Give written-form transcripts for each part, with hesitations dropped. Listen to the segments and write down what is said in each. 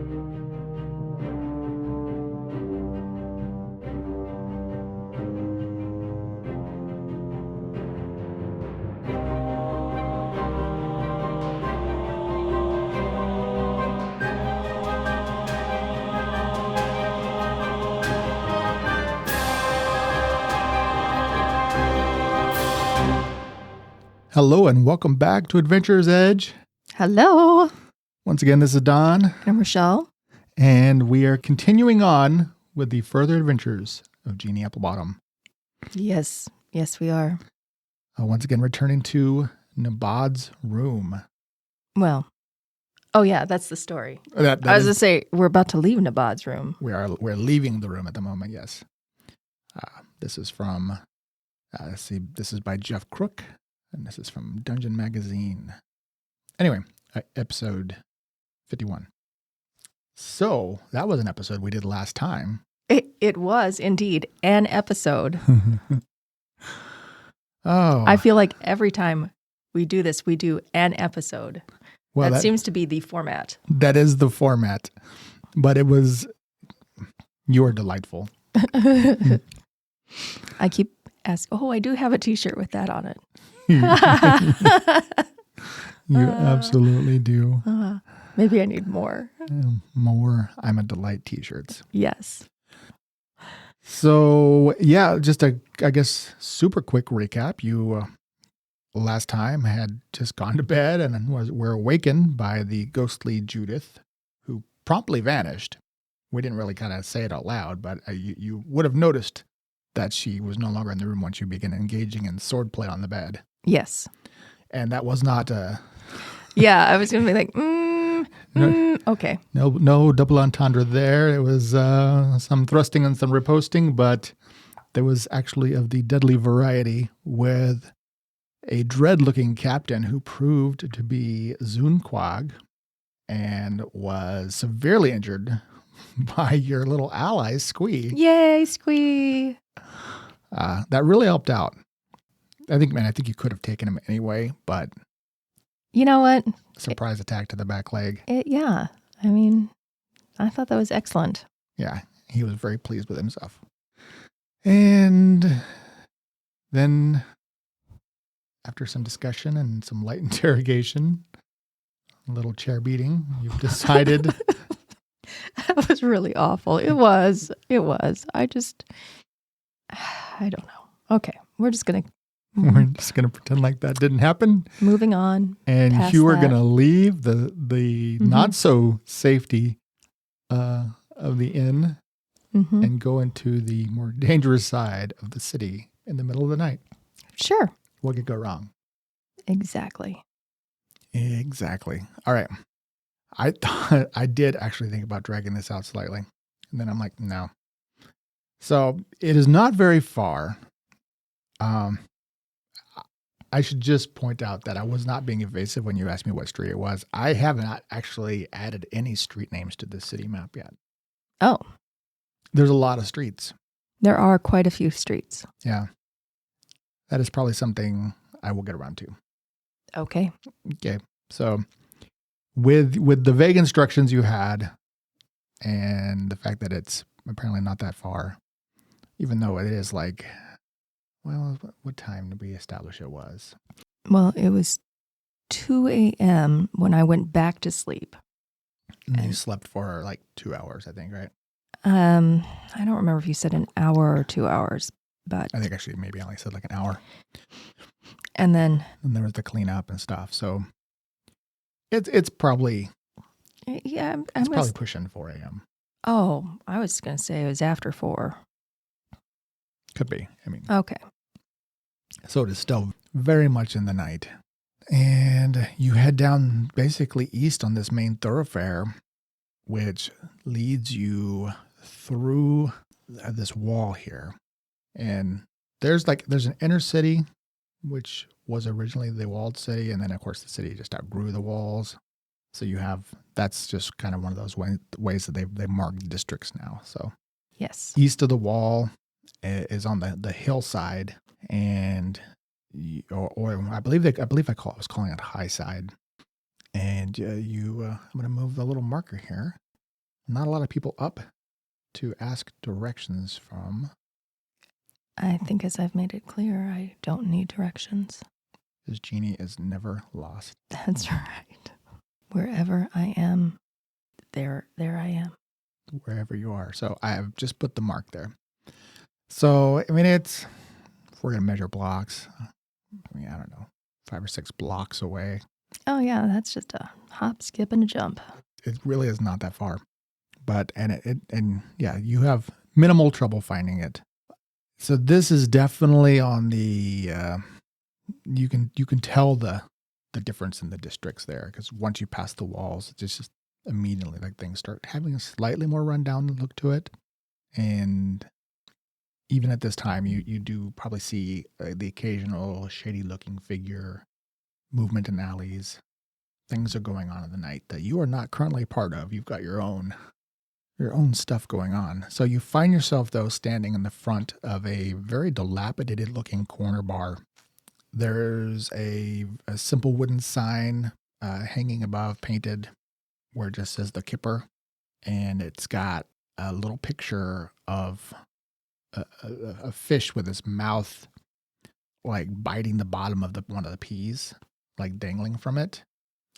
Hello and welcome back to Adventure's Edge. Hello. Once again, this is Don. I'm Rochelle. And we are continuing on with the further adventures of Jeannie Applebottom. Yes. Yes, we are. Once again, returning to Nbod's room. Well, oh yeah, that's the story. That I was going to say, we're about to leave Nbod's room. We're leaving the room at the moment, yes. This is from, this is by Jeff Crook. And this is from Dungeon Magazine. Anyway, episode 51. So that was an episode we did last time. It was indeed an episode. Oh. I feel like every time we do this, we do an episode. Well, that seems to be the format. That is the format. But you are delightful. I keep asking, I do have a t-shirt with that on it. You absolutely do. Maybe I need more. More I'm a Delight t-shirts. Yes. So, yeah, just I guess, super quick recap. You last time had just gone to bed and were awakened by the ghostly Judith, who promptly vanished. We didn't really kind of say it out loud, but you would have noticed that she was no longer in the room once you began engaging in swordplay on the bed. Yes. And that was not yeah, I was going to be like, okay. No double entendre there. It was some thrusting and some riposting, but there was actually of the deadly variety with a dread-looking captain who proved to be Zunquag and was severely injured by your little ally, Squee. Yay, Squee. That really helped out. I think you could have taken him anyway, but... You know what? Surprise attack to the back leg. Yeah. I mean, I thought that was excellent. Yeah, he was very pleased with himself. And then, after some discussion and some light interrogation, a little chair beating, you've decided... That was really awful. It was. I don't know. Okay, we're just going to pretend like that didn't happen. Moving on. And you are going to leave the not so safety of the inn and go into the more dangerous side of the city in the middle of the night. Sure. What could go wrong? Exactly. All right. I did actually think about dragging this out slightly. And then I'm like, no. So it is not very far. I should just point out that I was not being evasive when you asked me what street it was. I have not actually added any street names to the city map yet. Oh. There's a lot of streets. There are quite a few streets. Yeah. That is probably something I will get around to. Okay. So with the vague instructions you had and the fact that it's apparently not that far, even though it is like... Well, what time did we establish it was? Well, it was 2 a.m. when I went back to sleep. And you slept for like 2 hours, I think, right? I don't remember if you said an hour or 2 hours, but... I think actually maybe I only said like an hour. And then... And there was the cleanup and stuff, so... It's probably... Yeah, it's probably pushing 4 a.m. Oh, I was going to say it was after 4. Could be, Okay. So it is still very much in the night. And you head down basically east on this main thoroughfare, which leads you through this wall here. And there's an inner city, which was originally the walled city. And then, of course, the city just outgrew the walls. So that's just kind of one of those ways that they mark districts now. So yes, east of the wall is on the hillside, and or I believe I was calling it high side. And I'm going to move the little marker here. not a lot of people up to ask directions from. I think as I've made it clear, I don't need directions. Because Jeannie is never lost. That's right. Wherever I am, there I am. Wherever you are. So I have just put the mark there. So, I mean, if we're going to measure blocks, I don't know, 5 or 6 blocks away. Oh, yeah, that's just a hop, skip, and a jump. It really is not that far. But, you have minimal trouble finding it. So this is definitely on the, you can tell the difference in the districts there, because once you pass the walls, it's just immediately like things start having a slightly more rundown look to it. And even at this time, you do probably see the occasional shady looking figure, movement in alleys. Things are going on in the night that you are not currently a part of. You've got your own stuff going on. So you find yourself, though, standing in the front of a very dilapidated looking corner bar. There's a simple wooden sign hanging above, painted, where it just says The Kipper. And it's got a little picture of a fish with his mouth like biting the bottom of one of the peas, like dangling from it.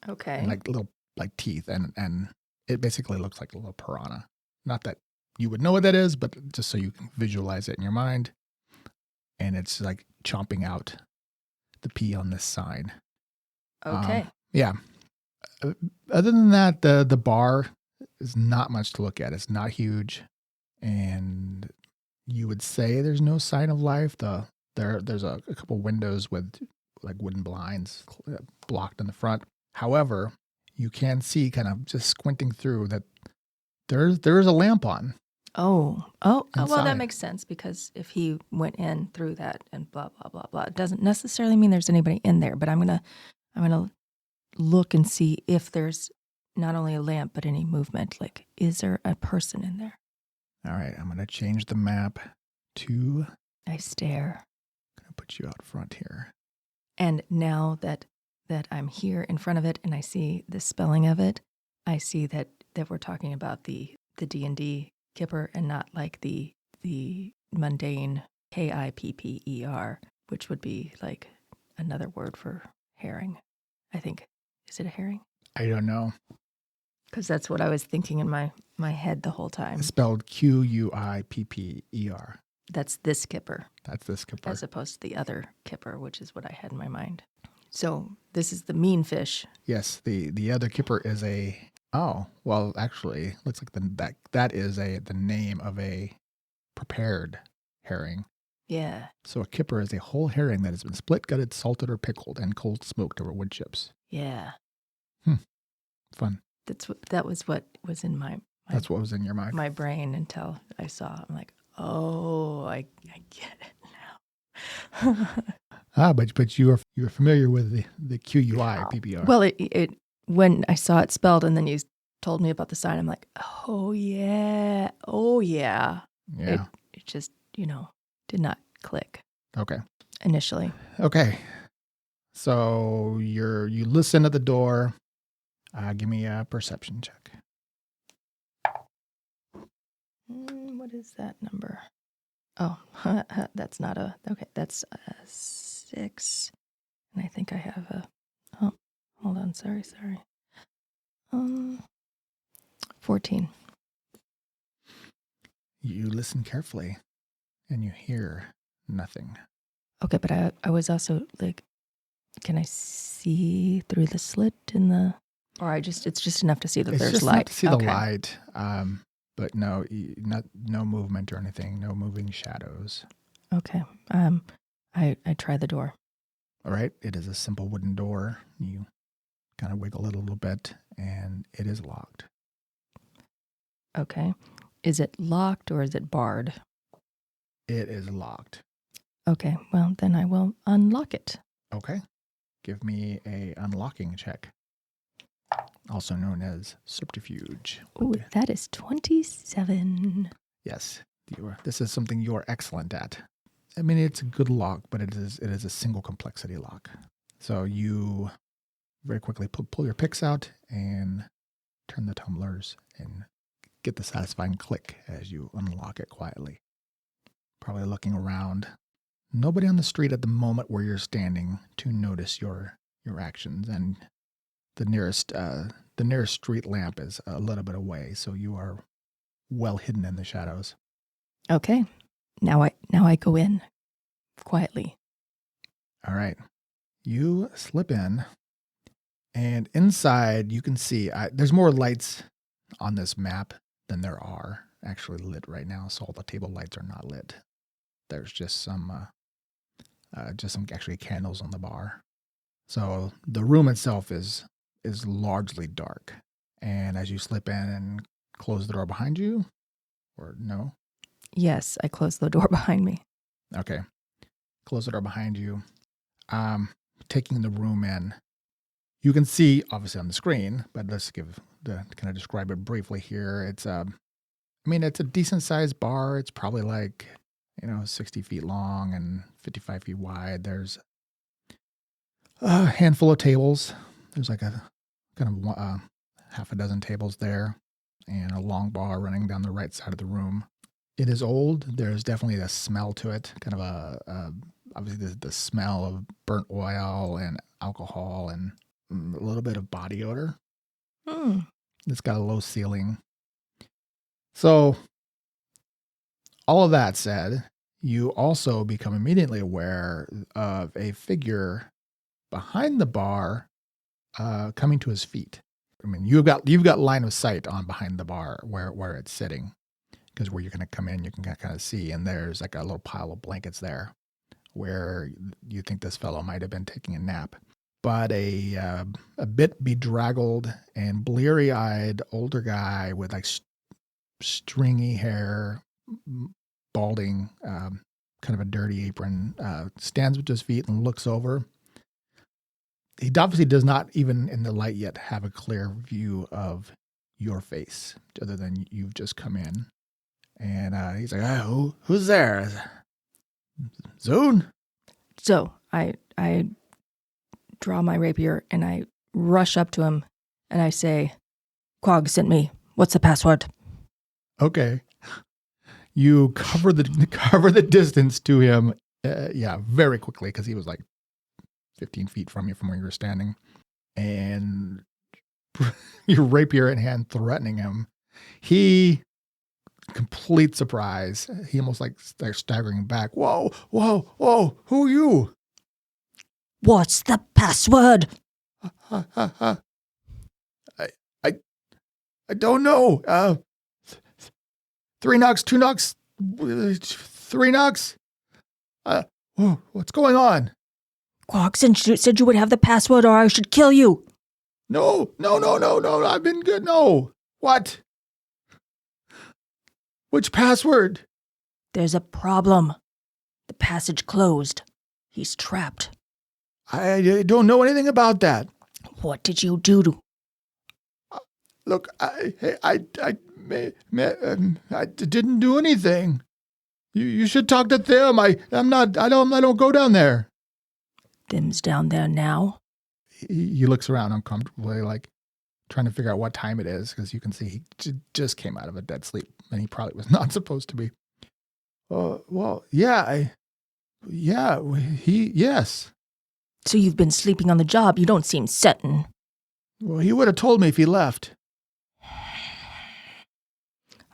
Okay. And like little like teeth, and it basically looks like a little piranha. Not that you would know what that is, but just so you can visualize it in your mind. And it's like chomping out the pea on this sign. Okay. Yeah. Other than that, the bar is not much to look at. It's not huge, and you would say there's no sign of life. There's a couple windows with like wooden blinds blocked in the front. However, you can see, kind of just squinting through, that there is a lamp on. Oh, well, inside. that makes sense, because if he went in through that and blah, blah, blah, blah, it doesn't necessarily mean there's anybody in there, but I'm going to look and see if there's not only a lamp, but any movement. Like, is there a person in there? All right, I'm going to change the map to... I stare. I'm going to put you out front here. And now that I'm here in front of it and I see the spelling of it, I see that we're talking about the D&D Kipper and not like the mundane Kipper, which would be like another word for herring. I think. Is it a herring? I don't know. Because that's what I was thinking in my head the whole time. It's spelled Quipper. That's this Kipper. That's this Kipper. As opposed to the other Kipper, which is what I had in my mind. So this is the mean fish. Yes, the other Kipper is a... Oh, well, actually, looks like that is the name of a prepared herring. Yeah. So a Kipper is a whole herring that has been split, gutted, salted, or pickled, and cold smoked over wood chips. Yeah. Fun. That was what was in my That's what was in your mind. My brain until I saw. I'm like, oh, I get it now. But you are familiar with the QUIPPR. Well, it when I saw it spelled and then you told me about the sign, I'm like, oh yeah. Yeah. It just, did not click. Okay. Initially. Okay. So you listen at the door. Give me a perception check. What is that number? Oh, that's not okay. That's a 6. And I think I have hold on. Sorry. 14. You listen carefully and you hear nothing. Okay, but I was also like, can I see through the slit in the, or it's just enough to see that there's light? It's just enough to see the light, but no movement or anything, no moving shadows. Okay, I try the door. All right, it is a simple wooden door. You kind of wiggle it a little bit, and it is locked. Okay, is it locked or is it barred? It is locked. Okay, well then I will unlock it. Okay. Give me a unlocking check, also known as subterfuge. Ooh, that is 27. Yes, this is something you are excellent at. I mean, it's a good lock, but it is a single complexity lock. So you very quickly pull your picks out and turn the tumblers and get the satisfying click as you unlock it quietly. Probably looking around. Nobody on the street at the moment where you're standing to notice your actions, and the nearest street lamp is a little bit away, so you are well hidden in the shadows. Okay. Now I go in quietly. All right. You slip in, and inside you can see there's more lights on this map than there are actually lit right now, so all the table lights are not lit. There's just some actually candles on the bar. So the room itself is largely dark. And as you slip in and close the door behind you, or no? Yes, I close the door behind me. Okay. Close the door behind you. Taking the room in, you can see obviously on the screen, but let's kind of describe it briefly here. It's it's a decent sized bar. It's probably like 60 feet long and 55 feet wide. There's a handful of tables. There's like a kind of half a dozen tables there, and a long bar running down the right side of the room. It is old. There's definitely a smell to it, kind of obviously the smell of burnt oil and alcohol and a little bit of body odor. It's got a low ceiling. So all of that said, you also become immediately aware of a figure behind the bar coming to his feet. I mean, you've got line of sight on behind the bar where it's sitting, because where you're going to come in, you can kind of see, and there's like a little pile of blankets there where you think this fellow might have been taking a nap. But a bit bedraggled and bleary-eyed older guy with like stringy hair, balding, kind of a dirty apron, stands with his feet and looks over. He obviously does not, even in the light yet, have a clear view of your face, other than you've just come in. And he's like, who's there? Zune? So I draw my rapier and I rush up to him and I say, Quag sent me. What's the password? Okay. You cover the distance to him, very quickly, because he was like 15 feet from you from where you were standing, and your rapier in hand, threatening him. He, complete surprise, he almost like starts staggering back. Whoa, who are you? What's the password? I don't know. 3 knocks, 2 knocks, 3 knocks. What's going on? Quag said you would have the password or I should kill you. No. I've been good. No. What? Which password? There's a problem. The passage closed. He's trapped. I don't know anything about that. What did you do to? Look, I didn't do anything. You should talk to them. I don't go down there. Them's down there now. He looks around uncomfortably, like trying to figure out what time it is, because you can see he just came out of a dead sleep, and he probably was not supposed to be. Yes. So you've been sleeping on the job. You don't seem certain. Well, he would have told me if he left.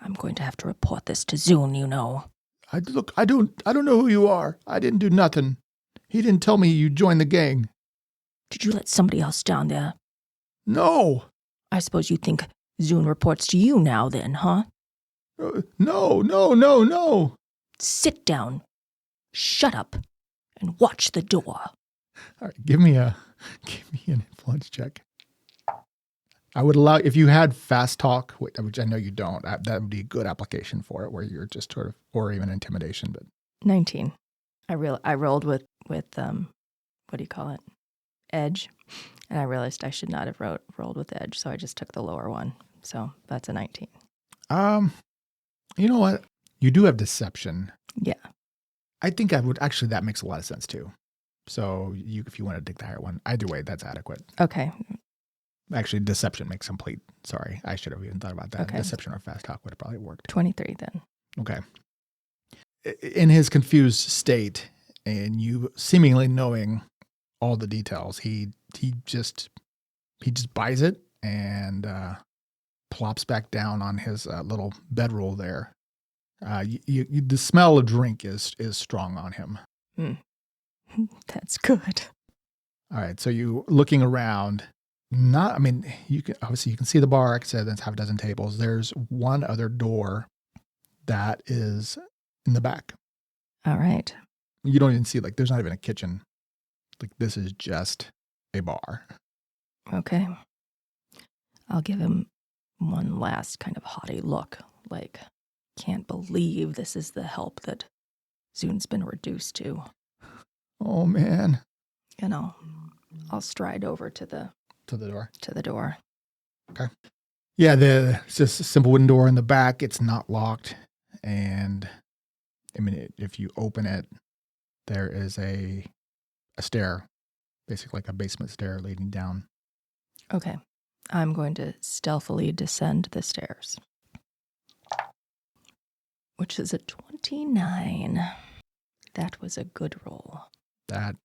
I'm going to have to report this to Zune, you know. I don't know who you are. I didn't do nothing. He didn't tell me you joined the gang. Did you let somebody else down there? No. I suppose you think Zune reports to you now then, huh? No. Sit down, shut up, and watch the door. All right, give me an influence check. I would allow, if you had fast talk, which I know you don't, that would be a good application for it, where you're just sort of, or even intimidation. But 19. I rolled with what do you call it? Edge. And I realized I should not have rolled with edge, so I just took the lower one. So that's a 19. You know what? You do have deception. Yeah. I think that makes a lot of sense too. So if you want to take the higher one, either way, that's adequate. Okay. Actually, deception makes complete. Sorry, I should have even thought about that. Okay. Deception or fast talk would have probably worked. 23 then. Okay. In his confused state, and you seemingly knowing all the details, he just buys it and plops back down on his little bedroll there. The smell of drink is strong on him. That's good. All right, so you looking around. You can see the bar. Like I said, that's half a dozen tables. There's one other door that is in the back. All right. You don't even see, like, there's not even a kitchen. Like, this is just a bar. Okay. I'll give him one last kind of haughty look, like, can't believe this is the help that Zune's been reduced to. Oh, man. And I'll stride over to the door. To the door. Okay. Yeah, it's just a simple wooden door in the back. It's not locked. And, if you open it, there is a stair, basically like a basement stair leading down. Okay. I'm going to stealthily descend the stairs, which is a 29. That was a good roll. That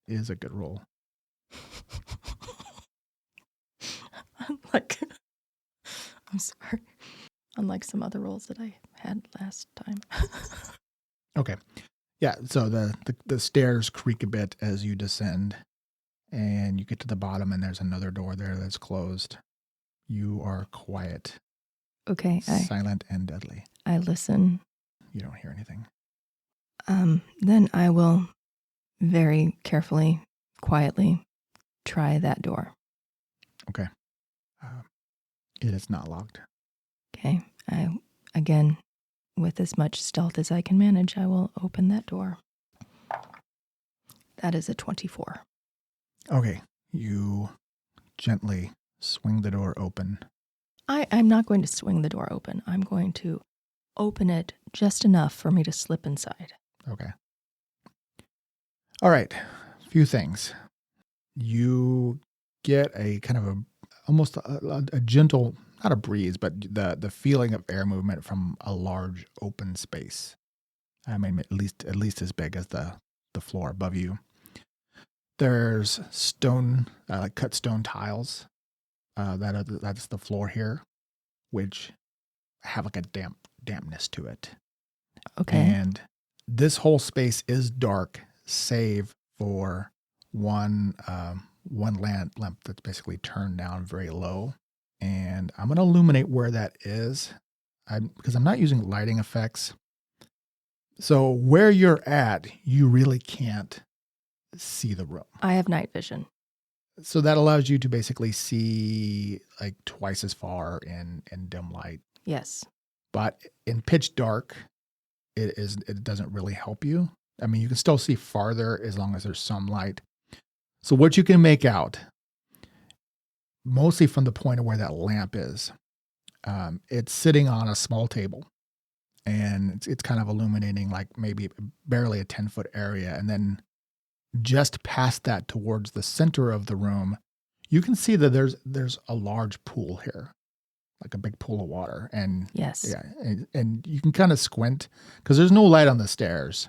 is a good roll. I'm sorry. Unlike some other rolls that I had last time. Okay. Yeah, so the stairs creak a bit as you descend, and you get to the bottom, and there's another door there that's closed. You are quiet. Okay. Silent and deadly. I listen. You don't hear anything. Then I will very carefully, quietly try that door. Okay. It is not locked. Okay. Again, with as much stealth as I can manage, I will open that door. That is a 24. Okay. You gently swing the door open. I'm not going to swing the door open. I'm going to open it just enough for me to slip inside. Okay. All right. A few things. You get a kind of almost a gentle, not a breeze, but the feeling of air movement from a large open space. At least as big as the floor above you. There's stone, like cut stone tiles. That's the floor here, which have like a dampness to it. Okay. And this whole space is dark, save for one lamp that's basically turned down very low. And I'm going to illuminate where that is, because I'm not using lighting effects. So where you're at, you really can't see the room. I have night vision. So that allows you to basically see like twice as far in dim light. Yes. But in pitch dark, it doesn't really help you. I mean, you can still see farther as long as there's some light. So what you can make out, mostly from the point of where that lamp is, it's sitting on a small table, and it's kind of illuminating like maybe barely a 10-foot area. And then just past that towards the center of the room, you can see that there's a large pool here, like a big pool of water. And yes. Yeah, and you can kind of squint because there's no light on the stairs.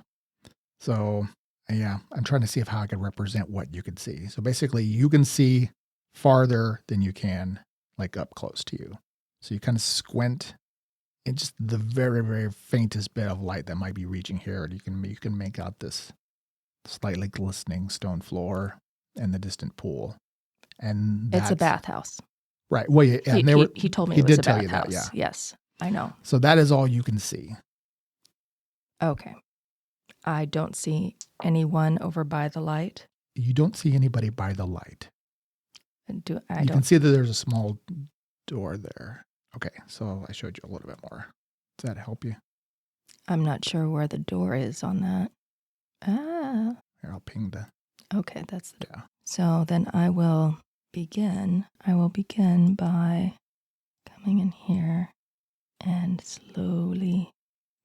So yeah, I'm trying to see how I can represent what you can see. So basically you can see farther than you can like up close to you. So you kind of squint, and just the very, very faintest bit of light that might be reaching here, and you can make out this slightly glistening stone floor and the distant pool. And it's a bathhouse. Right. Well, yeah, he told me it was a bathhouse. Yeah. Yes, I know. So that is all you can see. Okay. I don't see anyone over by the light. You don't see anybody by the light. You can see that there's a small door there. Okay, so I showed you a little bit more. Does that help you? I'm not sure where the door is on that. Here, I'll ping the... Okay, that's the... Yeah. So then I will begin by coming in here and slowly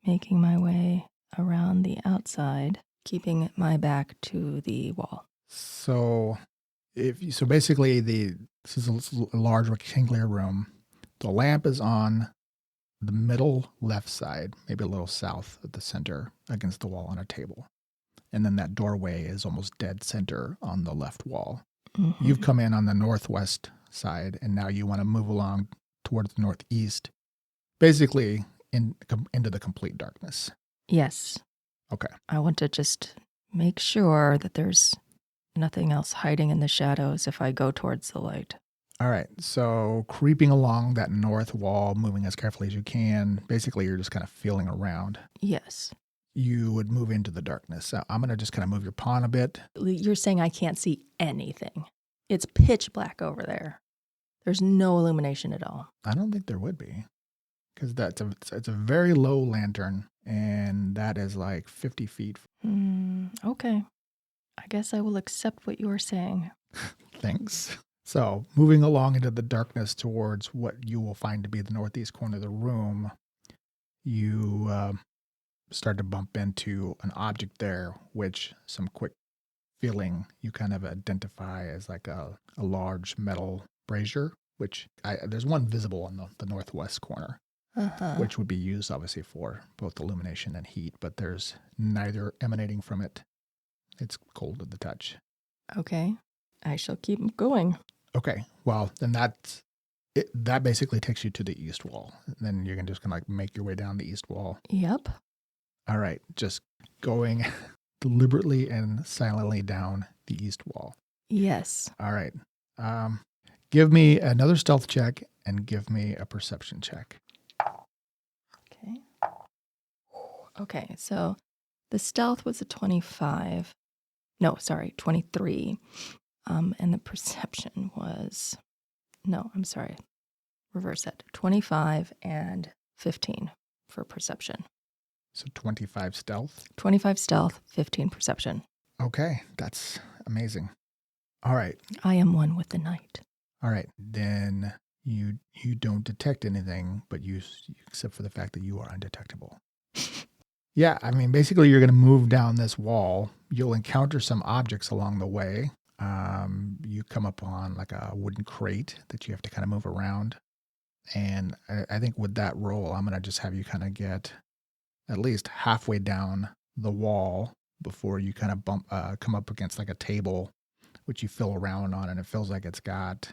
making my way around the outside, keeping my back to the wall. So So basically, this is a large rectangular room. The lamp is on the middle left side, maybe a little south of the center, against the wall on a table. And then that doorway is almost dead center on the left wall. Mm-hmm. You've come in on the northwest side, and now you want to move along towards the northeast, basically into the complete darkness. Yes. Okay. I want to just make sure that there's nothing else hiding in the shadows if I go towards the light. All right. So creeping along that north wall, moving as carefully as you can. Basically, you're just kind of feeling around. Yes. You would move into the darkness. So I'm going to just kind of move your pawn a bit. You're saying I can't see anything. It's pitch black over there. There's no illumination at all. I don't think there would be, because it's a very low lantern, and that is like 50 feet. Okay. I guess I will accept what you are saying. Thanks. So moving along into the darkness towards what you will find to be the northeast corner of the room, you start to bump into an object there, which some quick feeling you kind of identify as like a large metal brazier, which there's one visible on the northwest corner, which would be used obviously for both illumination and heat, but there's neither emanating from it. It's cold to the touch. Okay. I shall keep going. Okay. Well, then that basically takes you to the east wall. And then you're just going to like make your way down the east wall. Yep. All right. Just going deliberately and silently down the east wall. Yes. All right. Give me another stealth check and give me a perception check. Okay. Okay. So the stealth was a 25. No, sorry, 23. And the perception was, no, I'm sorry. Reverse that. 25 and 15 for perception. So 25 stealth. 25 stealth, 15 perception. Okay. That's amazing. All right. I am one with the night. All right. Then you don't detect anything, but except for the fact that you are undetectable. Yeah. I mean, basically you're going to move down this wall. You'll encounter some objects along the way. You come upon like a wooden crate that you have to kind of move around. And I think with that roll, I'm going to just have you kind of get at least halfway down the wall before you kind of come up against like a table, which you feel around on, and it feels like it's got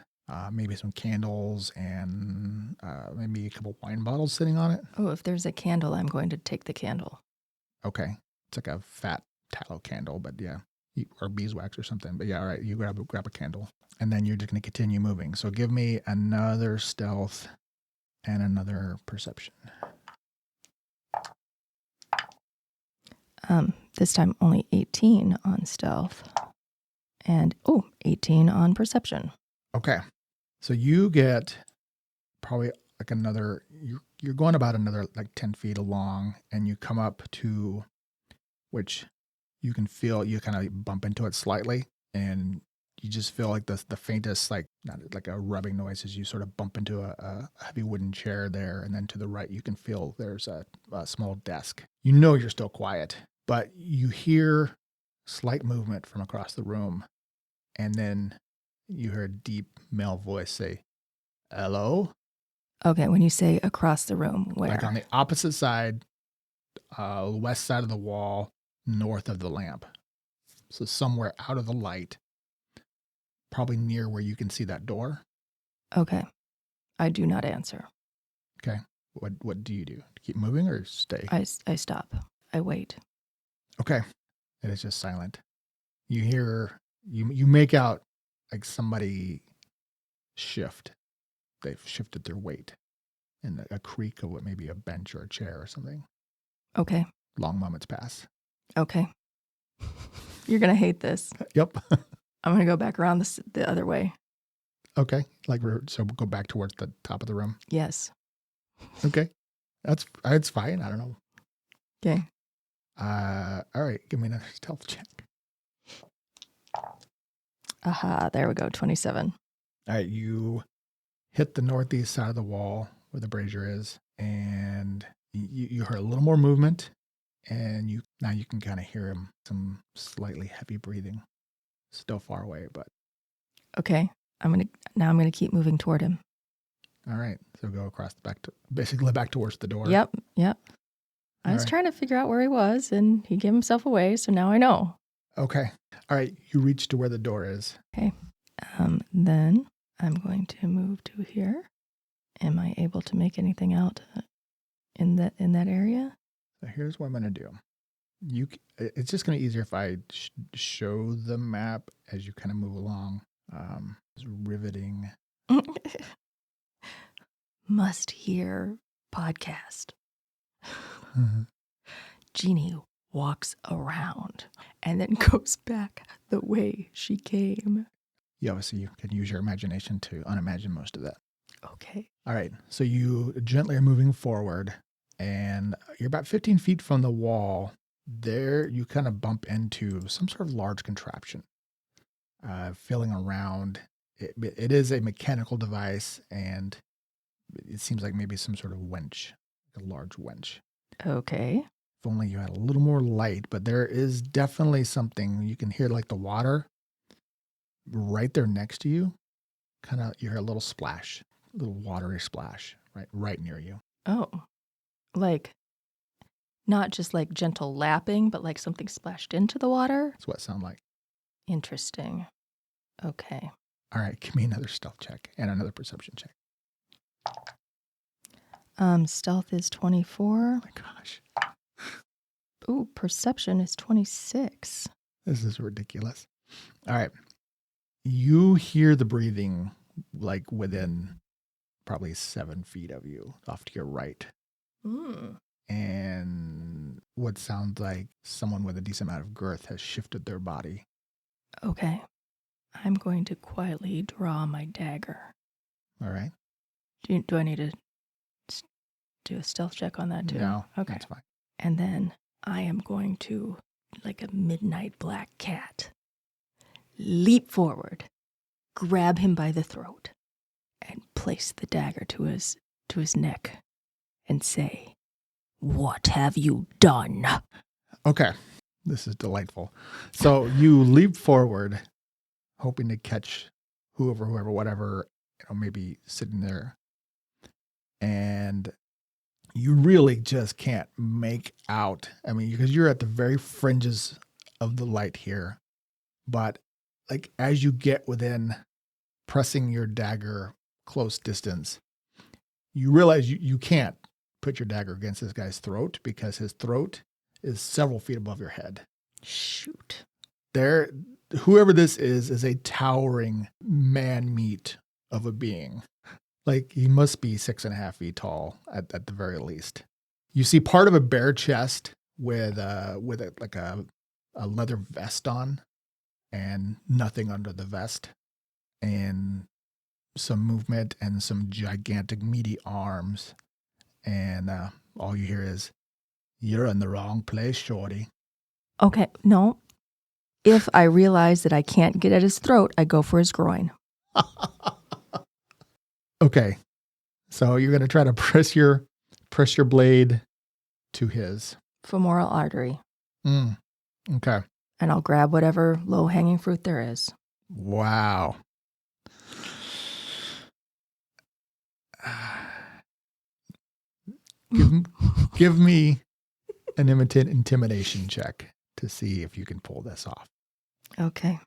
maybe some candles and maybe a couple wine bottles sitting on it. Oh, if there's a candle, I'm going to take the candle. Okay. It's like a fat tallow candle, but yeah. Or beeswax or something. But yeah, all right, you grab a candle. And then you're just going to continue moving. So give me another stealth and another perception. This time only 18 on stealth. And 18 on perception. Okay. So you get probably like you're going about another like 10 feet along, and you come up to which you can feel, you kind of bump into it slightly, and you just feel like the faintest, like not like a rubbing noise as you sort of bump into a heavy wooden chair there. And then to the right, you can feel there's a small desk. You know you're still quiet, but you hear slight movement from across the room. And then you hear a deep male voice say, "Hello?" Okay, when you say across the room, where? Like on the opposite side, west side of the wall, north of the lamp. So somewhere out of the light, probably near where you can see that door. Okay. I do not answer. Okay. What do you do? Keep moving or stay? I stop. I wait. Okay. It is just silent. You hear, you make out like somebody shift. They've shifted their weight. And a creak of what maybe a bench or a chair or something. Okay. Long moments pass. Okay. You're going to hate this. Yep. I'm going to go back around the other way. Okay. So go back towards the top of the room. Yes. Okay. It's fine. I don't know. Okay. All right. Give me another stealth check. Aha. There we go. 27. All right. You hit the northeast side of the wall where the brazier is, and you heard a little more movement, and now you can kind of hear some slightly heavy breathing. Still far away, but Okay. I'm gonna keep moving toward him. All right. So go across basically back towards the door. Yep. I All was right. trying to figure out where he was, and he gave himself away, so now I know. Okay. All right. You reach to where the door is. Okay. Then I'm going to move to here. Am I able to make anything out in that area? So here's what I'm going to do. It's just going to be easier if I show the map as you kind of move along. It's riveting. Must hear podcast. Jeannie walks around and then goes back the way she came. You obviously can use your imagination to unimagine most of that. Okay. All right. So you gently are moving forward, and you're about 15 feet from the wall. There, you kind of bump into some sort of large contraption. Feeling around, it is a mechanical device, and it seems like maybe some sort of winch, like a large winch. Okay. If only you had a little more light, but there is definitely something. You can hear like the water right there next to you. Kind of, you hear a little splash, a little watery splash right near you. Oh, like not just like gentle lapping, but like something splashed into the water? That's what it sounds like. Interesting. Okay. All right, give me another stealth check and another perception check. Stealth is 24. Oh my gosh. Ooh, perception is 26. This is ridiculous. All right. You hear the breathing like within probably 7 feet of you, off to your right. And what sounds like someone with a decent amount of girth has shifted their body. Okay. I'm going to quietly draw my dagger. All right. Do I need to do a stealth check on that too? No, okay. That's fine. And then I am going to, like a midnight black cat, leap forward, grab him by the throat, and place the dagger to his neck and say, "What have you done?" Okay. This is delightful. So you leap forward, hoping to catch whoever, whatever, maybe sitting there. And you really just can't make out. I mean, because you're at the very fringes of the light here. But like as you get within pressing your dagger close distance, you realize you can't put your dagger against this guy's throat because his throat is several feet above your head. Shoot. Whoever this is a towering man meat of a being. Like he must be 6.5 feet tall at the very least. You see part of a bare chest with a leather vest on and nothing under the vest, and some movement and some gigantic meaty arms. And all you hear is, "You're in the wrong place, shorty." Okay, no. If I realize that I can't get at his throat, I go for his groin. Okay. So you're going to try to press your blade to his femoral artery. Okay. And I'll grab whatever low-hanging fruit there is. Wow. Give me an intimidation check to see if you can pull this off. Okay.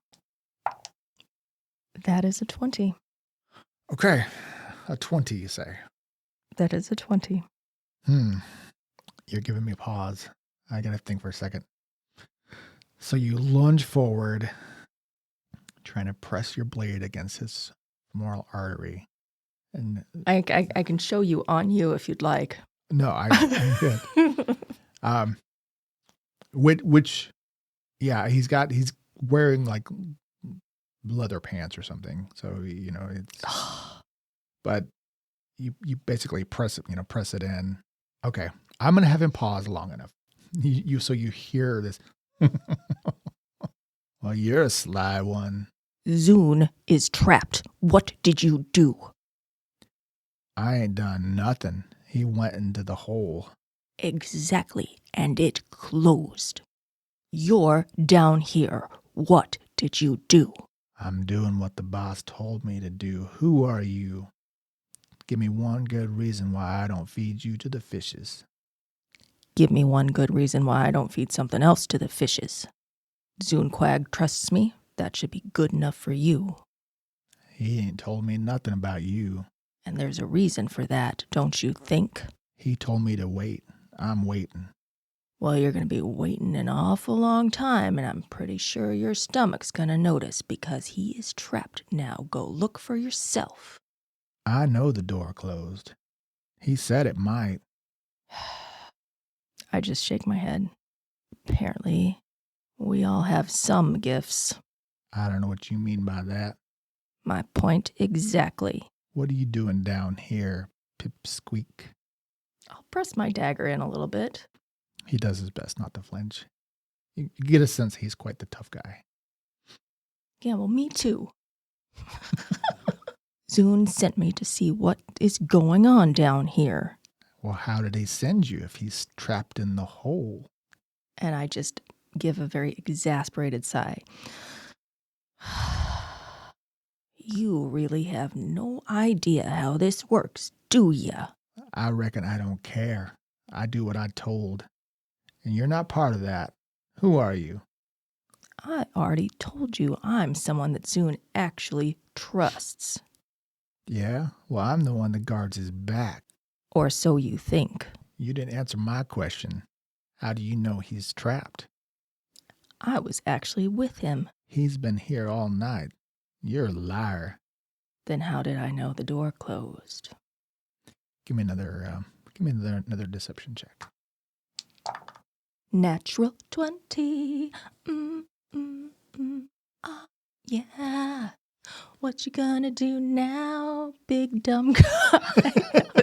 That is a 20. Okay. A 20, you say? That is a 20. You're giving me pause. I got to think for a second. So you lunge forward, trying to press your blade against his femoral artery. And I can show you on you if you'd like. No, I'm good. Yeah, he's wearing like leather pants or something. So, it's, but you basically press it in. Okay. I'm going to have him pause long enough. So you hear this. Well, you're a sly one. Zune is trapped. What did you do? I ain't done nothing. He went into the hole. Exactly. And it closed. You're down here. What did you do? I'm doing what the boss told me to do. Who are you? Give me one good reason why I don't feed you to the fishes. Give me one good reason why I don't feed something else to the fishes. Zoonquag trusts me. That should be good enough for you. He ain't told me nothing about you. And there's a reason for that, don't you think? He told me to wait. I'm waiting. Well, you're going to be waiting an awful long time, and I'm pretty sure your stomach's going to notice because he is trapped. Now go look for yourself. I know the door closed. He said it might. I just shake my head. Apparently, we all have some gifts. I don't know what you mean by that. My point exactly. What are you doing down here, Pipsqueak? I'll press my dagger in a little bit. He does his best not to flinch. You get a sense he's quite the tough guy. Yeah, well, me too. Zoon sent me to see what is going on down here. Well, how did he send you if he's trapped in the hole? And I just give a very exasperated sigh. You really have no idea how this works, do ya? I reckon I don't care. I do what I told. And you're not part of that. Who are you? I already told you I'm someone that Zoon actually trusts. Yeah? Well, I'm the one that guards his back. Or so you think. You didn't answer my question. How do you know he's trapped? I was actually with him. He's been here all night. You're a liar. Then how did I know the door closed? Give me another deception check. Natural 20. Yeah. What you gonna do now, big dumb guy?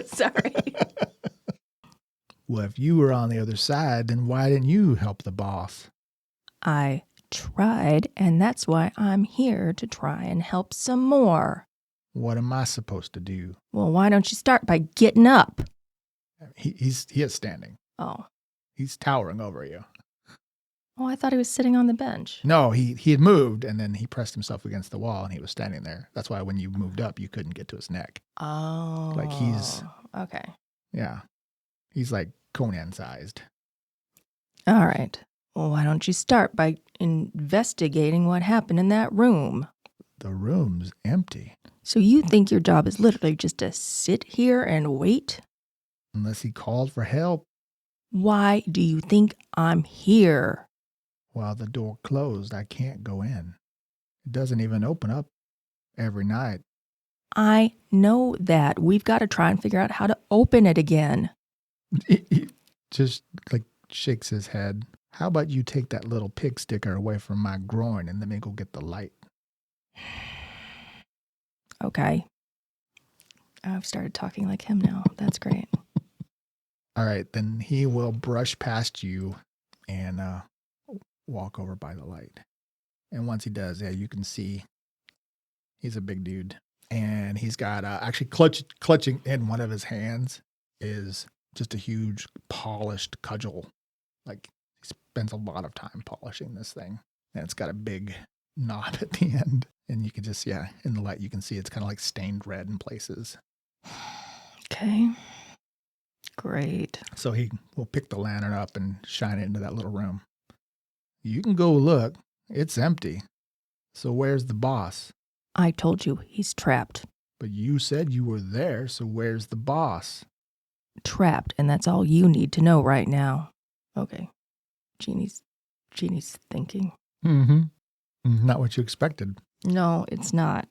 Sorry. Well, if you were on the other side, then why didn't you help the boss? I tried, and that's why I'm here to try and help some more. What am I supposed to do? Well, why don't you start by getting up? He is standing. Oh. He's towering over you. Oh, I thought he was sitting on the bench. No, he had moved, and then he pressed himself against the wall, and he was standing there. That's why when you moved up, you couldn't get to his neck. Oh. Like he's... Okay. Yeah. He's like Conan-sized. All right. Well, why don't you start by investigating what happened in that room? The room's empty. So you think your job is literally just to sit here and wait? Unless he called for help. Why do you think I'm here? While the door closed, I can't go in. It doesn't even open up every night. I know that. We've got to try and figure out how to open it again. He just like shakes his head. How about you take that little pig sticker away from my groin and let me go get the light? Okay. I've started talking like him now. That's great. All right, then he will brush past you and walk over by the light. And once he does, yeah, you can see he's a big dude. And he's got actually clutching in one of his hands is just a huge polished cudgel. Like he spends a lot of time polishing this thing. And it's got a big knob at the end. And you can just, yeah, in the light, you can see it's kind of like stained red in places. Okay. Great. So he will pick the lantern up and shine it into that little room. You can go look. It's empty. So where's the boss? I told you he's trapped. But you said you were there, so where's the boss? Trapped, and that's all you need to know right now. Okay. Jeannie's thinking. Mm-hmm. Not what you expected. No, it's not.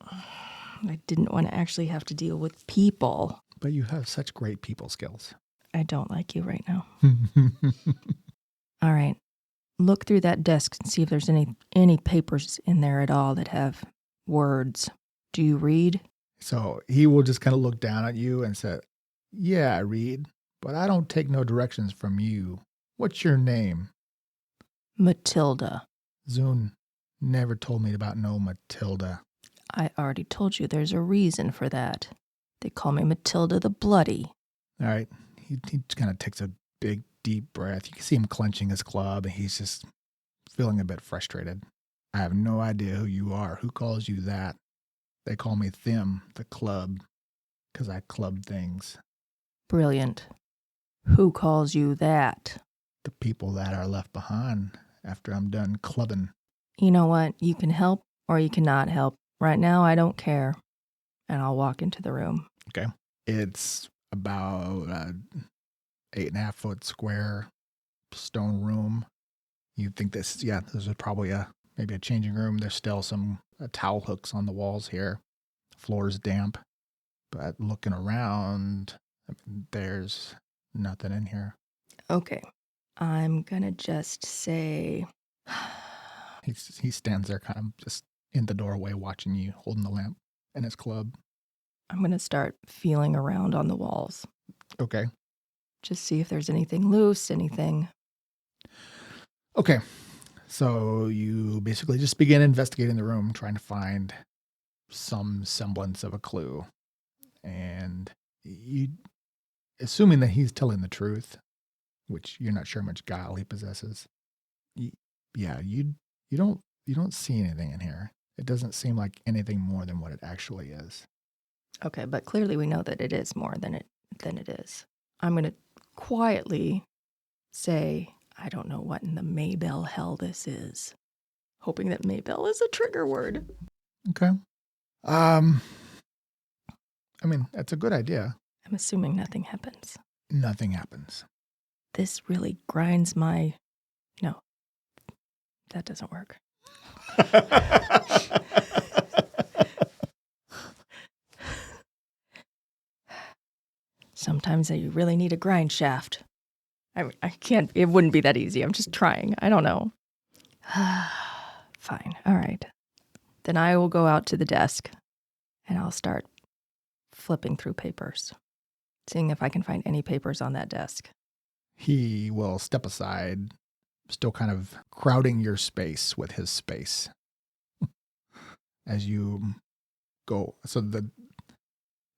I didn't want to actually have to deal with people. But you have such great people skills. I don't like you right now. All right. Look through that desk and see if there's any papers in there at all that have words. Do you read? So he will just kind of look down at you and say, yeah, I read, but I don't take no directions from you. What's your name? Matilda. Zune never told me about no Matilda. I already told you there's a reason for that. They call me Matilda the Bloody. All right. He kind of takes a big, deep breath. You can see him clenching his club, and he's just feeling a bit frustrated. I have no idea who you are. Who calls you that? They call me Thim, the club, because I club things. Brilliant. Who calls you that? The people that are left behind after I'm done clubbing. You know what? You can help or you cannot help. Right now, I don't care. And I'll walk into the room. Okay. It's about 8.5 foot square stone room. You'd think this is probably maybe a changing room. There's still some towel hooks on the walls here. Floor's damp. But looking around, there's nothing in here. Okay. I'm going to just say... He stands there kind of just in the doorway watching you, holding the lamp in his club. I'm going to start feeling around on the walls. Okay. Just see if there's anything loose, anything. Okay. So you basically just begin investigating the room, trying to find some semblance of a clue. And you, assuming that he's telling the truth, which you're not sure how much guile he possesses, you don't see anything in here. It doesn't seem like anything more than what it actually is. Okay, but clearly we know that it is more than it is. I'm going to quietly say, I don't know what in the Maybell hell this is. Hoping that Maybell is a trigger word. Okay. I mean, that's a good idea. I'm assuming nothing happens. Nothing happens. This really grinds my... No, that doesn't work. Sometimes you really need a grind shaft. I can't, it wouldn't be that easy. I'm just trying. I don't know. Fine. All right. Then I will go out to the desk and I'll start flipping through papers, seeing if I can find any papers on that desk. He will step aside, still kind of crowding your space with his space. As you go, so talking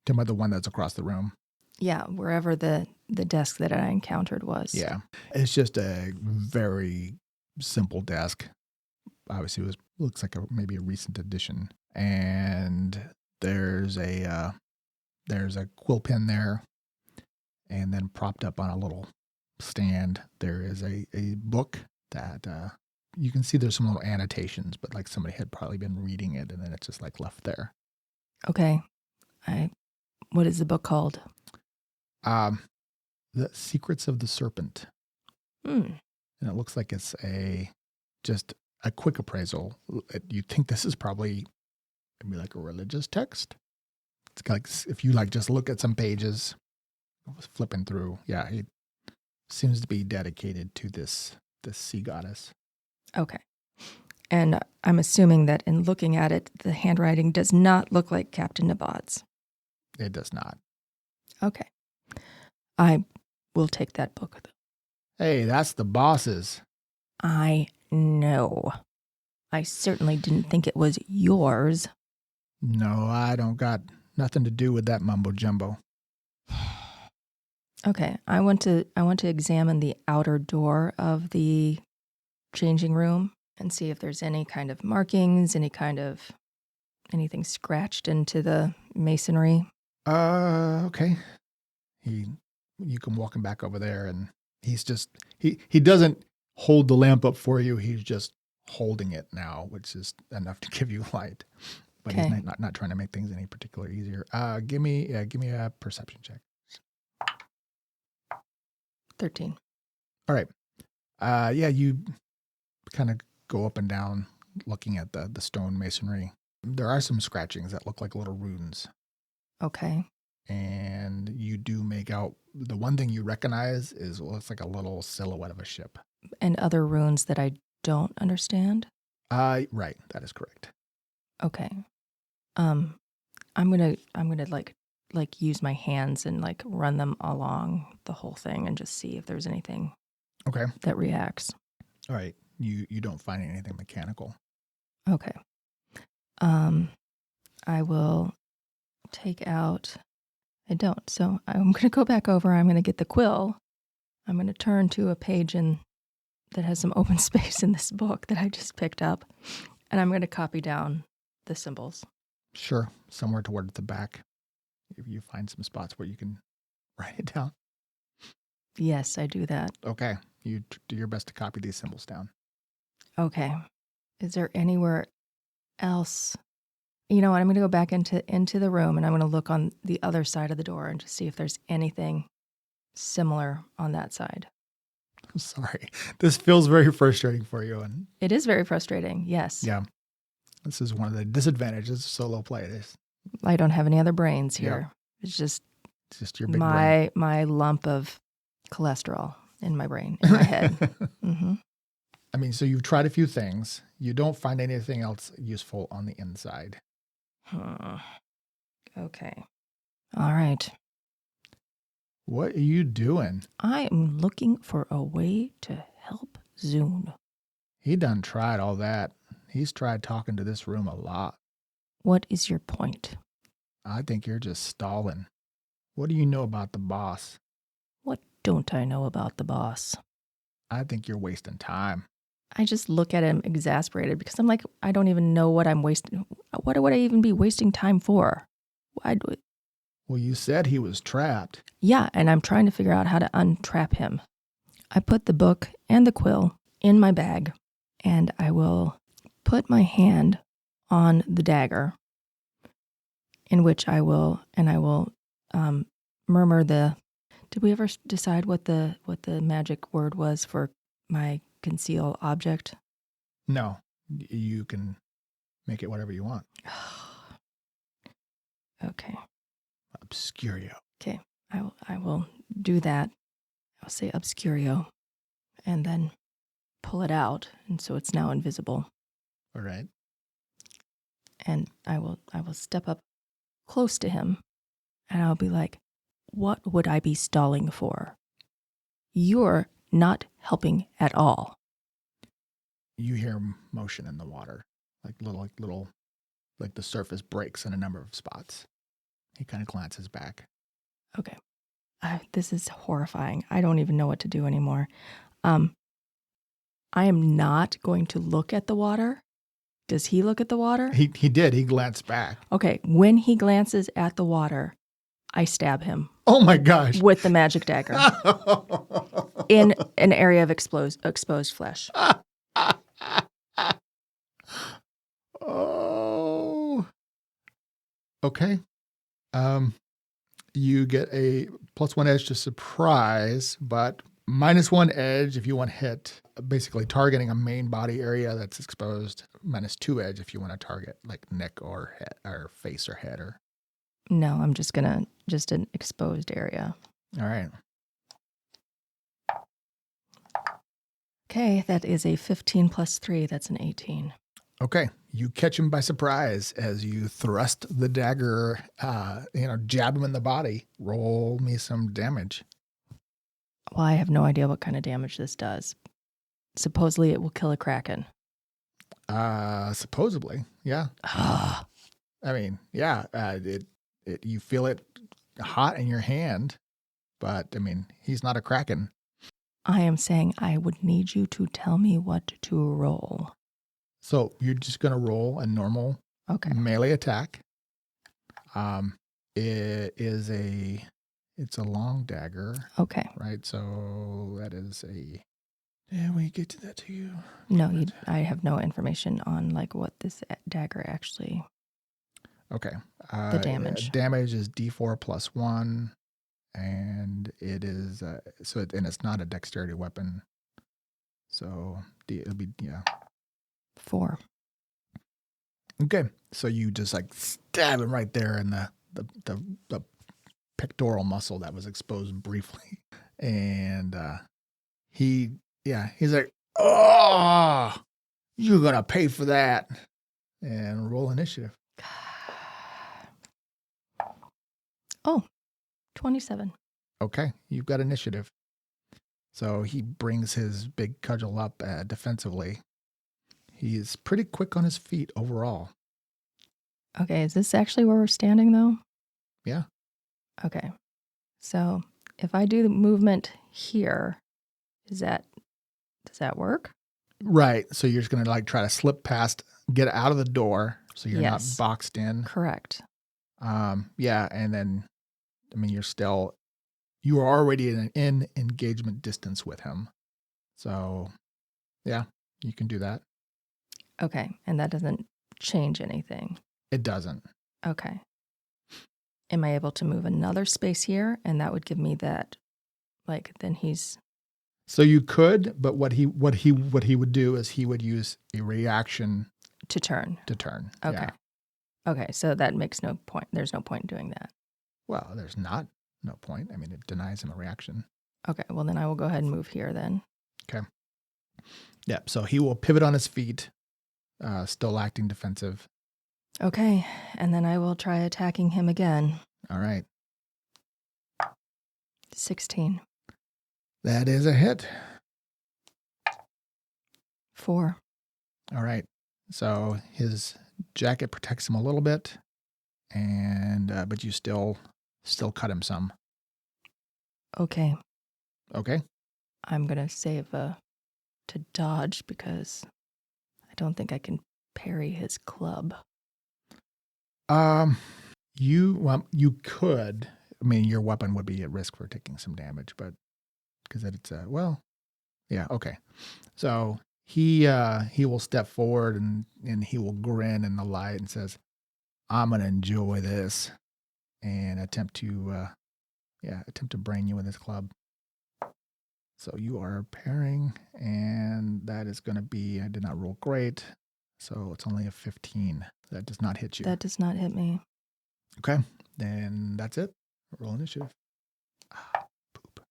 about the one that's across the room. Yeah, wherever the desk that I encountered was. Yeah. It's just a very simple desk. Obviously, looks like maybe a recent addition. And there's a quill pen there. And then propped up on a little stand, there is a book that you can see there's some little annotations, but like somebody had probably been reading it and then it's just like left there. Okay. What is the book called? The Secrets of the Serpent. And it looks like it's just a quick appraisal. You think this is probably maybe like a religious text. It's like if you like just look at some pages, flipping through. Yeah, he seems to be dedicated to this sea goddess. Okay. And I'm assuming that in looking at it, the handwriting does not look like Captain Nbod's. It does not. Okay. I will take that book. Hey, that's the boss's. I know. I certainly didn't think it was yours. No, I don't got nothing to do with that mumbo jumbo. Okay, I want to examine the outer door of the changing room and see if there's any kind of markings, anything scratched into the masonry. Okay. You can walk him back over there, and he's just he doesn't hold the lamp up for you. He's just holding it now, which is enough to give you light. But Okay. He's not trying to make things any particular easier. Give me a perception check. 13. All right. Yeah, you kind of go up and down looking at the stone masonry. There are some scratchings that look like little runes. Okay. And you do make out, the one thing you recognize is what looks like a little silhouette of a ship. And other runes that I don't understand? Right. That is correct. Okay. I'm gonna like use my hands and like run them along the whole thing and just see if there's anything Okay. that reacts. All right. You don't find anything mechanical. Okay. I will take out... I don't. So I'm going to go back over. I'm going to get the quill. I'm going to turn to a page that has some open space in this book that I just picked up. And I'm going to copy down the symbols. Sure, somewhere toward the back. If you find some spots where you can write it down. Yes, I do that. Okay, you do your best to copy these symbols down. Okay. Is there anywhere else? You know what? I'm going to go back into the room and I'm going to look on the other side of the door and just see if there's anything similar on that side. I'm sorry. This feels very frustrating for you. And It is very frustrating. Yes. yeah, this is one of the disadvantages of solo play. It is. I don't have any other brains here. Yeah. It's just your big brain. my lump of cholesterol in my brain, in my head. Mm-hmm. I mean, so you've tried a few things. You don't find anything else useful on the inside. Okay. All right. What are you doing? I am looking for a way to help Zune. He done tried all that. He's tried talking to this room a lot. What is your point? I think you're just stalling. What do you know about the boss? What don't I know about the boss? I think you're wasting time. I just look at him exasperated because I'm like, I don't even know what I'm wasting. What would I even be wasting time for? Well, you said he was trapped. Yeah, and I'm trying to figure out how to untrap him. I put the book and the quill in my bag, and I will put my hand on the dagger, in which I will murmur the. Did we ever decide what the magic word was for my conceal object? No, you can make it whatever you want. Okay. Obscurio. Okay, I will do that. I'll say obscurio, and then pull it out, and so it's now invisible. All right. And I will step up close to him, and I'll be like, "What would I be stalling for? You're not helping at all." You hear motion in the water, like the surface breaks in a number of spots. He kind of glances back. Okay. This is horrifying. I don't even know what to do anymore. I am not going to look at the water. Does he look at the water? He did. He glanced back. Okay. When he glances at the water, I stab him. Oh my gosh. With the magic dagger. In an area of exposed flesh. Oh. Okay. You get a +1 edge to surprise, but -1 edge if you want hit, basically targeting a main body area that's exposed. -2 edge if you want to target like neck or head or face or head or. No, I'm just an exposed area. All right. Okay, that is a 15 + 3. That's an 18. Okay, you catch him by surprise as you thrust the dagger, jab him in the body. Roll me some damage. Well, I have no idea what kind of damage this does. Supposedly it will kill a kraken. Supposedly, yeah. I mean, yeah, you feel it hot in your hand, but I mean, he's not a kraken. I am saying I would need you to tell me what to roll. So you're just going to roll a normal melee attack. It's a long dagger. Okay. Right. So that is Did we get to that to you? No, I have no information on like what this dagger actually. Okay. The damage. Damage is D4 + 1, and it is and it's not a dexterity weapon. So it'll be 4. Okay, so you just like stab him right there in the pectoral muscle that was exposed briefly, and he's like, "Oh, you're gonna pay for that," and roll initiative. Oh, 27. Okay, you've got initiative. So he brings his big cudgel up defensively. He's pretty quick on his feet overall. Okay, is this actually where we're standing though? Yeah. Okay. So if I do the movement here, does that work? Right. So you're just going to like try to slip past get out of the door so you're not Yes. boxed in. Correct. Yeah, and then, I mean, you are already in engagement distance with him. So, yeah, you can do that. Okay. And that doesn't change anything. It doesn't. Okay. Am I able to move another space here? And that would give me that, like, then he's... So you could, but what he would do is he would use a reaction to turn. Okay. Yeah. Okay. So that makes no point. There's no point in doing that. Well, there's no point. I mean, it denies him a reaction. Okay. Well, then I will go ahead and move here then. Okay. Yeah. So he will pivot on his feet, still acting defensive. Okay. And then I will try attacking him again. All right. 16. That is a hit. 4. All right. So his jacket protects him a little bit, and but you still cut him some. Okay. Okay. I'm going to save to dodge because I don't think I can parry his club. You could. I mean, your weapon would be at risk for taking some damage, but because it's yeah, okay. So he will step forward and he will grin in the light and says, "I'm gonna enjoy this," and attempt to brain you with his club. So you are parrying, and that is going to be, I did not roll great, so it's only a 15. That does not hit you. That does not hit me. Okay, then that's it. Roll initiative. Poop.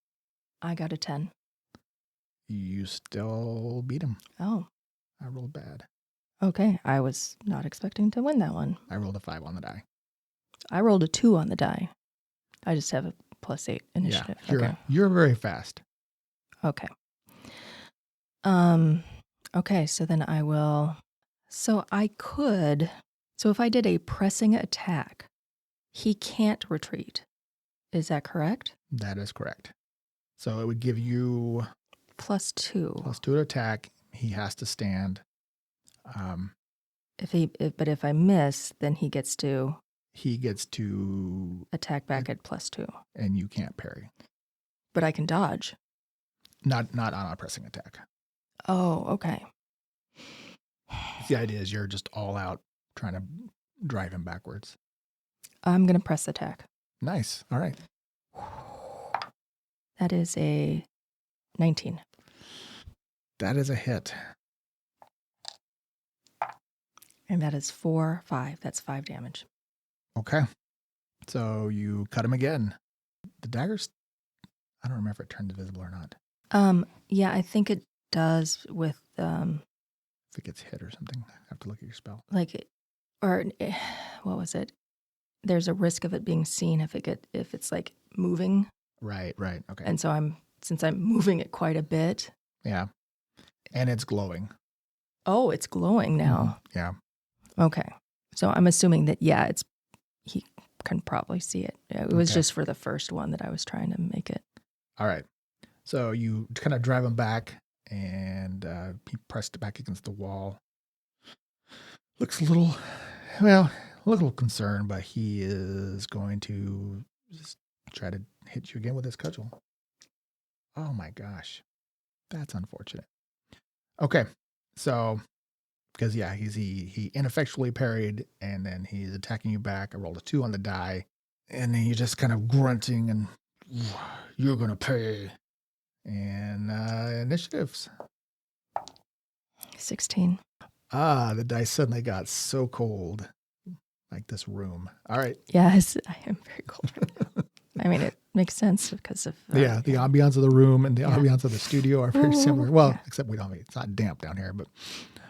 I got a 10. You still beat him. Oh. I rolled bad. Okay, I was not expecting to win that one. I rolled a 5 on the die. I rolled a 2 on the die. I just have a +8 initiative. Yeah, you're very fast. Okay. Okay, so then I will... So if I did a pressing attack, he can't retreat. Is that correct? That is correct. So it would give you... +2. +2 to attack. He has to stand. But if I miss, then he gets to... He gets to... attack back at +2. And you can't parry. But I can dodge. Not on a pressing attack. Oh, okay. The idea is you're just all out trying to drive him backwards. I'm going to press attack. Nice. All right. That is a 19. That is a hit. And that is 4, 5. That's 5 damage. Okay. So you cut him again. The daggers, I don't remember if it turns invisible or not. Yeah, I think it does with if it gets hit or something. I have to look at your spell. What was it? There's a risk of it being seen if it's like moving. Right. Okay. And so since I'm moving it quite a bit. Yeah. And it's glowing. Oh, it's glowing now. Yeah. Okay. So I'm assuming that he can probably see it. It was just for the first one that I was trying to make it. All right. So you kind of drive him back, and he pressed back against the wall. Looks a little concerned, but he is going to just try to hit you again with his cudgel. Oh my gosh. That's unfortunate. Okay. So, because he ineffectually parried, and then he's attacking you back. I rolled a 2 on the die, and then you're just kind of grunting and you're going to pay. And initiatives. 16. The dice suddenly got so cold, like this room. All right. Yes, I am very cold right now. I mean, it makes sense because of... the ambiance of the room and the ambiance of the studio are very similar. Well, except it's not damp down here, but...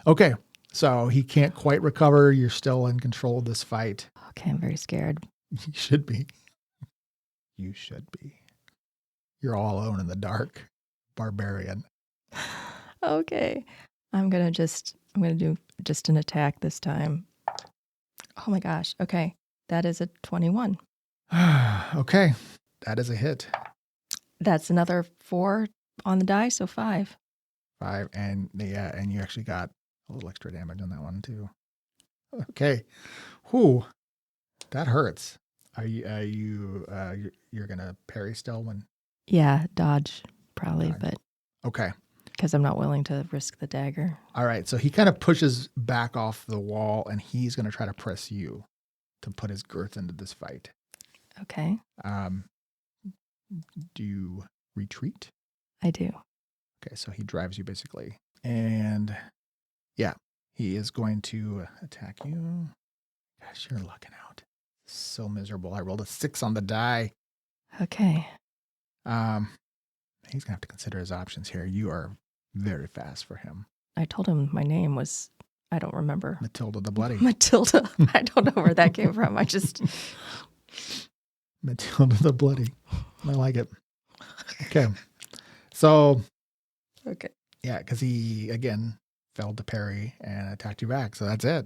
Okay, so he can't quite recover. You're still in control of this fight. Okay, I'm very scared. You should be. You should be. You're all alone in the dark, barbarian. Okay. I'm going to do just an attack this time. Oh my gosh. Okay. That is a 21. Okay. That is a hit. That's another 4 on the die, so 5. 5, and you actually got A little extra damage on that one too. Okay. Whew. That hurts. You're gonna parry still when Yeah, dodge probably, Dodge. but okay. because I'm not willing to risk the dagger. All right. So he kind of pushes back off the wall and he's gonna try to press you to put his girth into this fight. Okay, Do you retreat? I do. Okay, so he drives you basically. And yeah, he is going to attack you. Gosh, you're lucking out. So miserable. I rolled a 6 on the die. Okay. He's gonna have to consider his options here. You are very fast for him. I told him my name was, I don't remember. Matilda the Bloody. Matilda. I don't know where that came from. I just, Matilda the Bloody. I like it. Okay. So okay. yeah, because he again failed to parry and attacked you back. So that's it.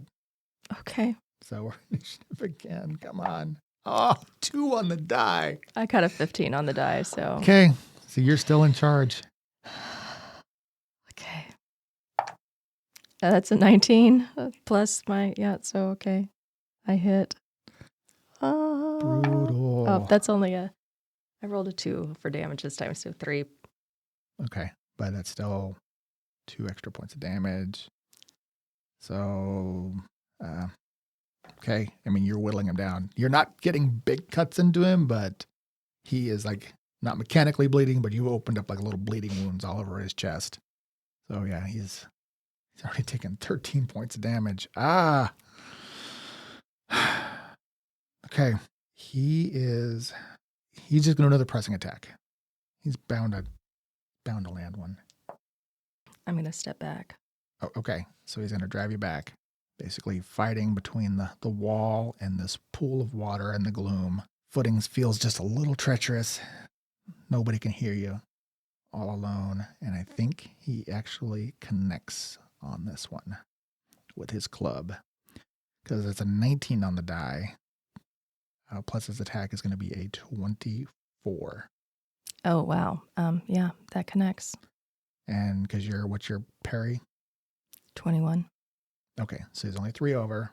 Okay. So we're initiative again. Come on. Oh, 2 on the die. I got a 15 on the die, so. Okay. So you're still in charge. Okay. That's a 19 plus my, yeah, so okay. I hit. Brutal. Oh, that's only I rolled a 2 for damage this time, so 3. Okay. But that's still 2 extra points of damage. So, okay. I mean, you're whittling him down. You're not getting big cuts into him, but he is like not mechanically bleeding, but you opened up like little bleeding wounds all over his chest. So yeah, he's already taken 13 points of damage. Ah. Okay. He's just gonna do another pressing attack. He's bound to land one. I'm going to step back. Oh, okay. So he's gonna drive you back. Basically fighting between the wall and this pool of water and the gloom. Footing feels just a little treacherous. Nobody can hear you. All alone. And I think he actually connects on this one with his club. Because it's a 19 on the die. Plus his attack is going to be a 24. Oh, wow. Yeah, that connects. And because what's your parry? 21. Okay, so he's only 3 over.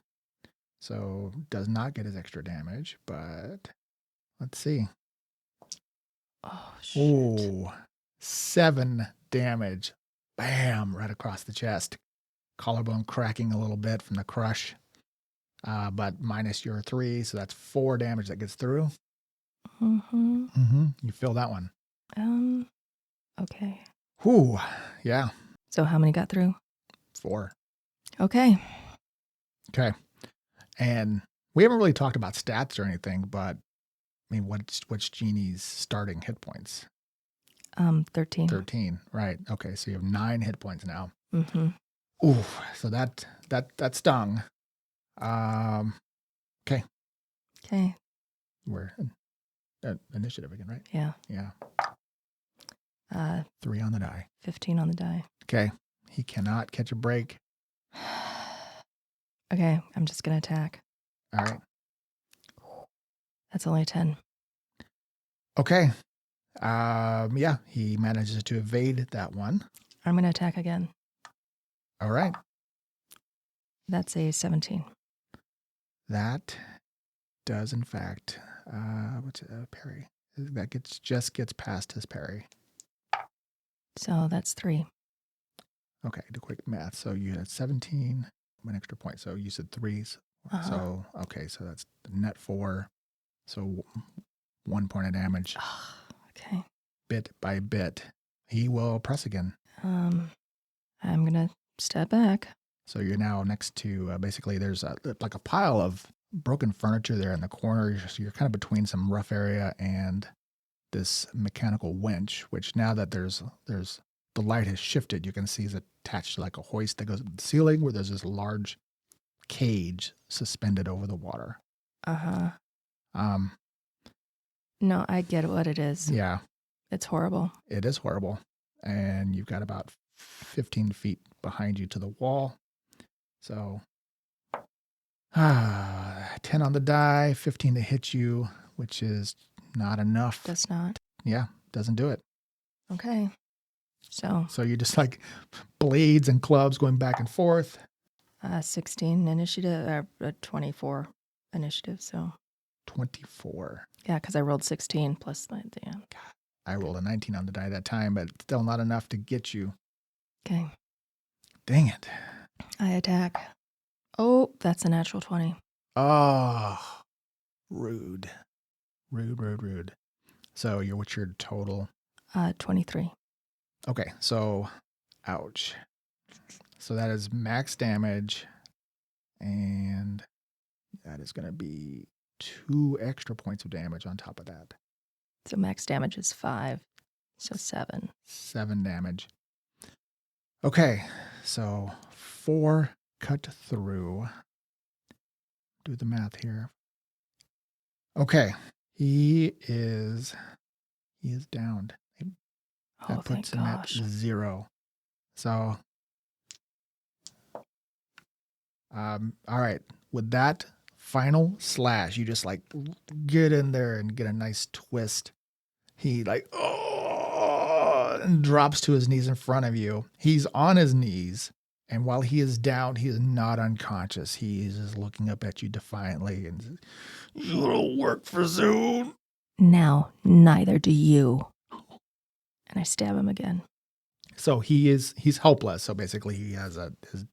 So does not get his extra damage, but let's see. Oh, shit. Ooh, 7 damage. Bam, right across the chest. Collarbone cracking a little bit from the crush. But minus your 3, so that's 4 damage that gets through. Mm-hmm. You feel that one. Okay. Whew, yeah, So how many got through? 4. Okay. Okay. And we haven't really talked about stats or anything, but I mean, what's Jeannie's starting hit points? 13. 13, right. Okay, so you have 9 hit points now. Mm-hmm. Ooh, so that stung. Okay. Okay. We're initiative again, right? Yeah. Yeah. 3 on the die. 15 on the die. Okay. He cannot catch a break. Okay, I'm just going to attack. All right. That's only a 10. Okay. Yeah, he manages to evade that one. I'm going to attack again. All right. That's a 17. That does, in fact, what's it, parry? That just gets past his parry. So that's 3. Okay, do quick math. So you had 17, 1 extra point. So you said 3s. Uh-huh. So, okay, so that's net 4. So 1 point of damage. Okay. Bit by bit. He will press again. I'm going to step back. So you're now next to, basically there's like a pile of broken furniture there in the corner. So you're kind of between some rough area and this mechanical winch, which now that there's the light has shifted, you can see is attached to like a hoist that goes up the ceiling where there's this large cage suspended over the water. Uh-huh. No, I get what it is. Yeah. It's horrible. It is horrible. And you've got about 15 feet behind you to the wall. So 10 on the die, 15 to hit you, which is not enough. Does not. Yeah, doesn't do it. Okay. So So you just like blades and clubs going back and forth. 16 initiative, 24 initiative. So 24. yeah, because I rolled 16 plus that. Yeah. I rolled a 19 on the die that time, but still not enough to get you. Okay. Dang it. I attack. Oh, that's a natural 20. Oh, rude. Rude. So what's your total? 23. Okay, so ouch. So that is max damage, and that is going to be 2 extra points of damage on top of that. So max damage is 5. So 7. 7 damage. Okay, so 4 cut through. Do the math here. Okay, he is downed. That Oh, puts thank him gosh. at 0. So, all right. With that final slash, you just like get in there and get a nice twist. He like, oh, and drops to his knees in front of you. He's on his knees. And while he is down, he is not unconscious. He is just looking up at you defiantly and says, "You don't work for Zoom." Now, neither do you. And I stab him again. So he's helpless. So basically he has his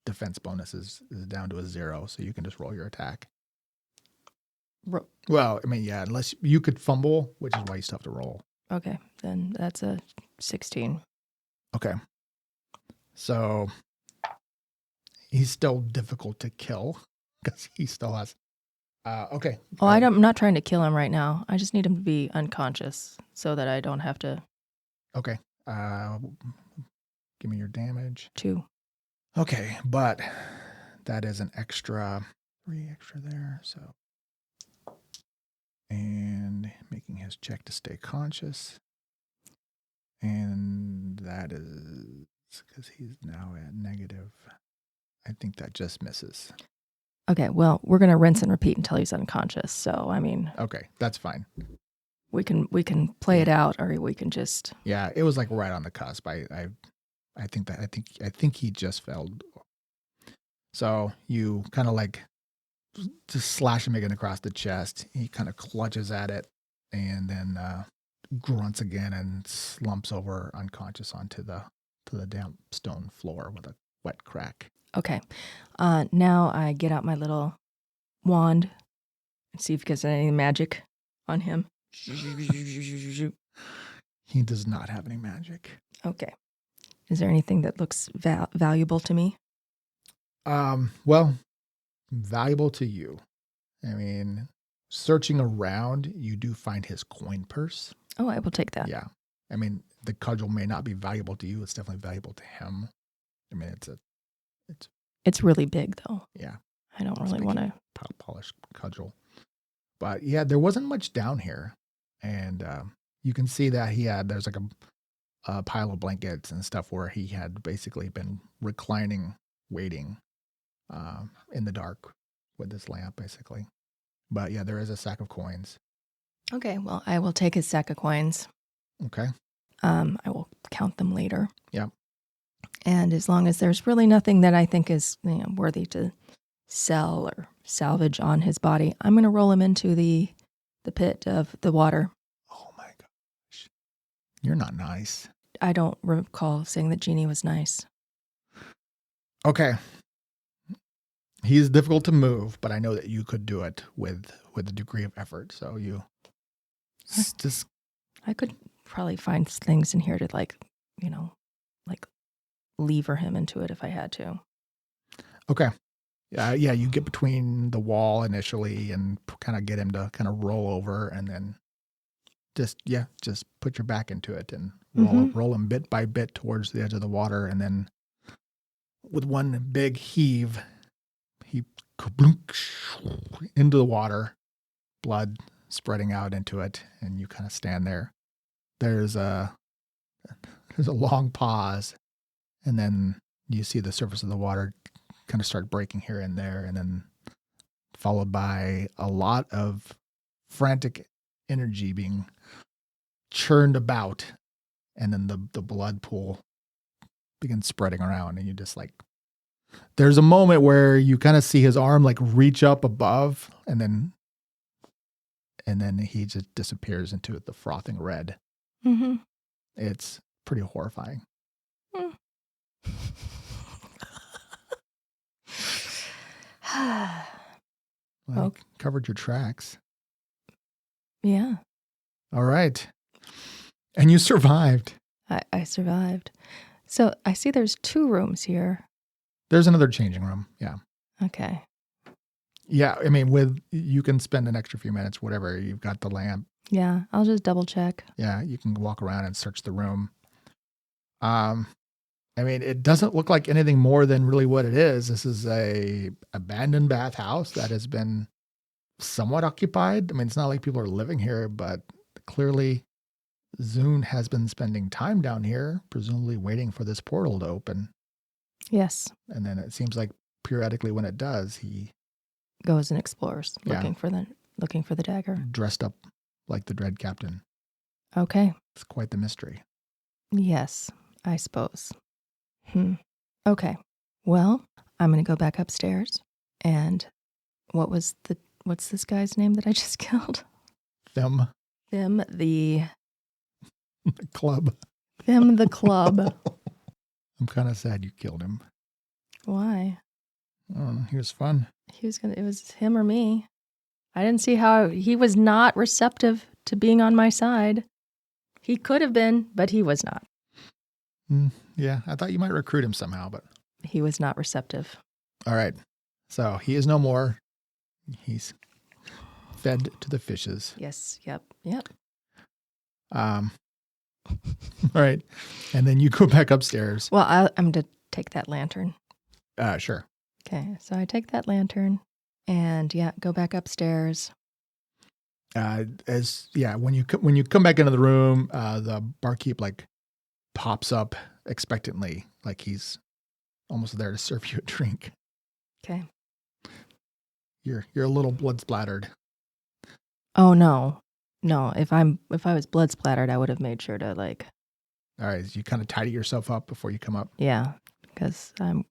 defense bonus is down to a 0. So you can just roll your attack. Well, I mean, yeah, unless you could fumble, which is why you still have to roll. Okay, then that's a 16. Okay. So he's still difficult to kill because he still has. Okay. Oh, I'm not trying to kill him right now. I just need him to be unconscious so that I don't have to. Okay. Give me your damage. 2. Okay, but that is an extra 3 extra there. So, and making his check to stay conscious, and that is because he's now at negative. I think that just misses. Okay, well, we're going to rinse and repeat until he's unconscious. So, I mean, Okay, that's fine. we can play it out, or we can just. Yeah, it was like right on the cusp. I think he just failed. So you kind of like just slash him again across the chest. He kind of clutches at it and then grunts again and slumps over unconscious onto the damp stone floor with a wet crack. Okay, now I get out my little wand and see if it gets any magic on him. He does not have any magic. Okay. Is there anything that looks valuable to me? Well, valuable to you. I mean, searching around, you do find his coin purse. Oh, I will take that. Yeah. I mean, the cudgel may not be valuable to you. It's definitely valuable to him. I mean, it's really big though. Yeah. I don't really want to polished cudgel. But yeah, there wasn't much down here. And you can see that there's like a pile of blankets and stuff where he had basically been reclining, waiting in the dark with this lamp, basically. But yeah, there is a sack of coins. Okay, well, I will take his sack of coins. Okay. I will count them later. Yeah. And as long as there's really nothing that I think is worthy to sell or salvage on his body, I'm going to roll him into the pit of the water. Oh my gosh. You're not nice. I don't recall saying that Jeannie was nice. Okay. He's difficult to move, but I know that you could do it with a degree of effort. So you just. I could probably find things in here to like lever him into it if I had to. Okay. Yeah, you get between the wall initially and kind of get him to kind of roll over and then just put your back into it and roll him bit by bit towards the edge of the water. And then with one big heave, he into the water, blood spreading out into it. And you kind of stand there. There's a long pause. And then you see the surface of the water kind of start breaking here and there, and then followed by a lot of frantic energy being churned about and then the blood pool begins spreading around, and you just like, there's a moment where you kind of see his arm like reach up above, and then he just disappears into the frothing red. Mm-hmm. It's pretty horrifying. Well, covered your tracks. Yeah. All right. And you survived. I survived. So I see there's 2 rooms here. There's another changing room. Yeah. Okay. Yeah. I mean, you can spend an extra few minutes, whatever. You've got the lamp. Yeah. I'll just double check. Yeah. You can walk around and search the room. I mean, it doesn't look like anything more than really what it is. This is a abandoned bathhouse that has been somewhat occupied. I mean, it's not like people are living here, but clearly Zune has been spending time down here, presumably waiting for this portal to open. Yes. And then it seems like periodically when it does, he goes and explores, Yeah. looking for the dagger. dressed up like the Dread Captain. Okay. It's quite the mystery. Yes, I suppose. Okay. Well, I'm going to go back upstairs. And what's this guy's name that I just killed? Them The club. club. I'm kind of sad you killed him. Why? I don't know. He was fun. It was him or me. I didn't see how he was not receptive to being on my side. He could have been, but he was not. Yeah, I thought you might recruit him somehow, but He was not receptive. all right. So he is no more. He's fed to the fishes. Yes. Yep. All right. And then you go back upstairs. Well, I'm to take that lantern. Sure. Okay, so I take that lantern and go back upstairs. When you come back into the room, the barkeep like pops up expectantly, like he's almost there to serve you a drink. Okay. You're a little blood splattered. Oh no. If I was blood splattered, I would have made sure to like. All right, so you kind of tidy yourself up before you come up. Yeah, because I'm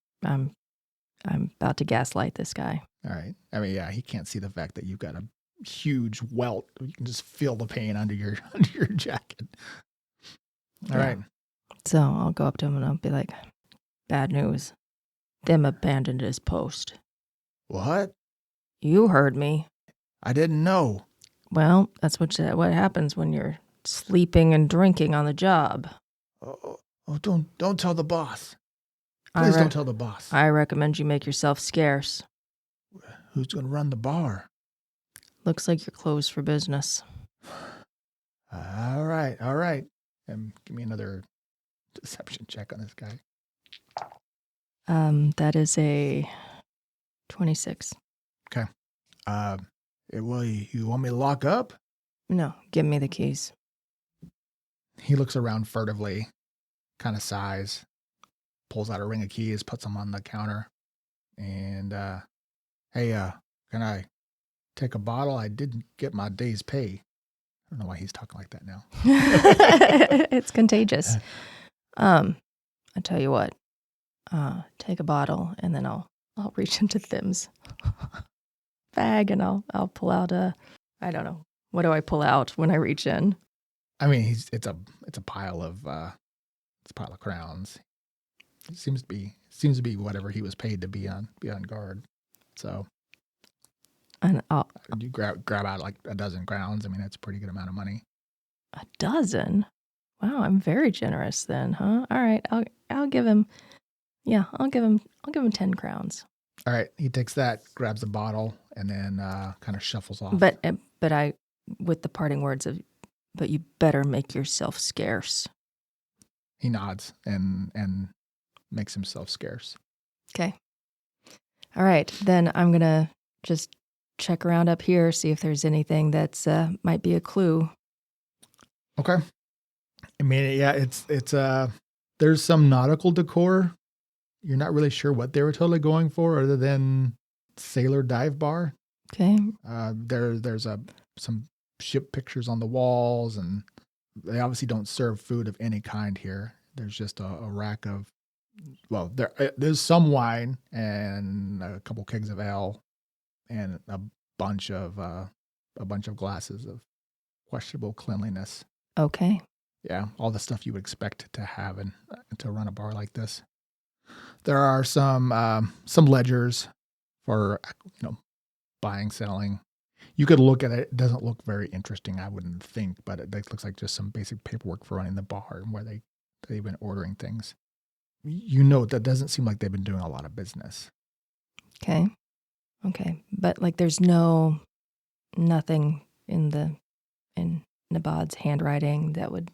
about to gaslight this guy. All right. I mean, yeah, he can't see the fact that you've got a huge welt. You can just feel the pain under your jacket. All right. So I'll go up to him and I'll be like, "Bad news. Them abandoned his post." What? You heard me. I didn't know. Well, that's what happens when you're sleeping and drinking on the job. Oh, don't tell the boss. Please don't tell the boss. I recommend you make yourself scarce. Who's going to run the bar? Looks like you're closed for business. All right. And give me another deception check on this guy. That is a 26. Okay. Well, you want me to lock up? No, give me the keys. He looks around furtively, kind of sighs, pulls out a ring of keys, puts them on the counter, and hey, can I take a bottle? I didn't get my day's pay. I don't know why he's talking like that now. It's contagious. I tell you what, take a bottle, and then I'll reach into Thim's bag, and I'll pull out I don't know, what do I pull out when I reach in? I mean, it's a pile of crowns. It seems to be whatever he was paid to be on guard. So, and you grab out like a dozen crowns. I mean, that's a pretty good amount of money. A dozen? Wow, I'm very generous then, huh? All right, I'll give him. Yeah, I'll give him 10 crowns. All right, he takes that, grabs a bottle, and then kind of shuffles off. But I, with the parting words of, but you better make yourself scarce. He nods and makes himself scarce. Okay. All right, then I'm gonna just check around up here, see if there's anything that's might be a clue. Okay. I mean, yeah, it's there's some nautical decor. You're not really sure what they were totally going for, other than sailor dive bar. Okay. There's some ship pictures on the walls, and They obviously don't serve food of any kind here. There's just a rack of, well, there's some wine and a couple kegs of ale and a bunch of glasses of questionable cleanliness. Okay. Yeah, all the stuff you would expect to have and to run a bar like this. There are some ledgers for buying, selling. You could look at it. It doesn't look very interesting, I wouldn't think, but it looks like just some basic paperwork for running the bar and where they've been ordering things. That doesn't seem like they've been doing a lot of business. Okay. But like there's nothing in Nbod's handwriting that would...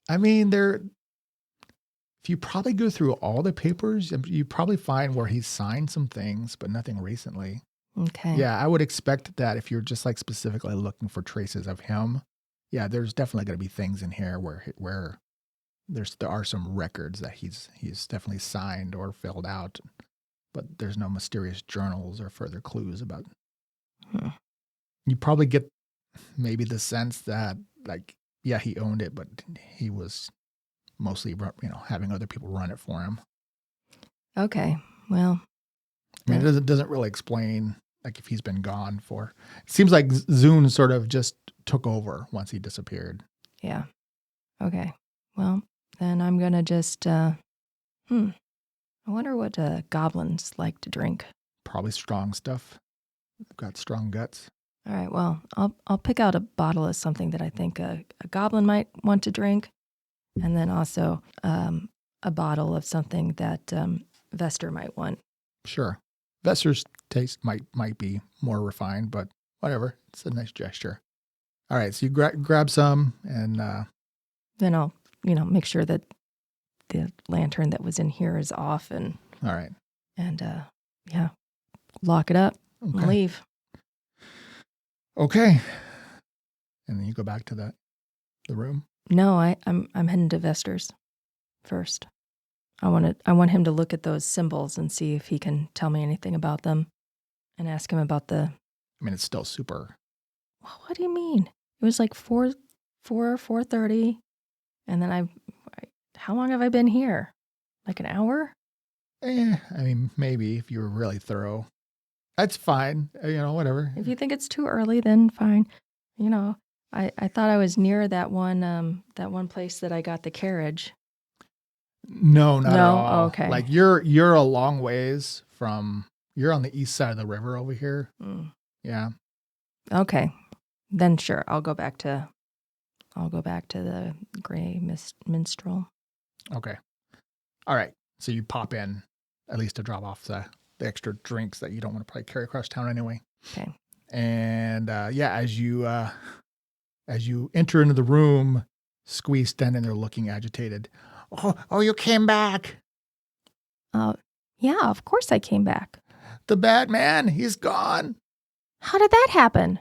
I mean, if you probably go through all the papers, you probably find where he's signed some things, but nothing recently. Okay. Yeah, I would expect that if you're just like specifically looking for traces of him, yeah, there's definitely going to be things in here where there are some records that he's definitely signed or filled out, but there's no mysterious journals or further clues about. You probably get maybe the sense that like, yeah, he owned it, but he was mostly, having other people run it for him. Okay. Well, I mean, it doesn't really explain like if he's been gone for. It seems like Zune sort of just took over once he disappeared. Yeah. Okay. Well, then I'm gonna just. I wonder what goblins like to drink. Probably strong stuff. They've got strong guts. All right. Well, I'll pick out a bottle of something that I think a goblin might want to drink, and then also a bottle of something that Vester might want. Sure. Vester's taste might be more refined, but whatever. It's a nice gesture. All right. So you grab some, and then I'll make sure that the lantern that was in here is off, and all right, and lock it up and leave. Okay. And then you go back to the room? No, I'm heading to Vester's first. I want him to look at those symbols and see if he can tell me anything about them, and ask him about the... I mean, it's still super... What do you mean? It was like 4:30, and then how long have I been here? Like an hour? I mean, maybe if you were really thorough. That's fine. Whatever. If you think it's too early, then fine. I thought I was near that one place that I got the carriage. No, not at all. Oh, okay. Like you're a long ways from. You're on the east side of the river over here. Yeah. Okay, then sure. I'll go back to the Gray Minstrel. Okay. All right. So you pop in at least to drop off the extra drinks that you don't want to probably carry across town anyway. Okay. And as you enter into the room, Squee's standing there looking agitated. Oh, you came back. Yeah, of course I came back. The bad man, he's gone. How did that happen?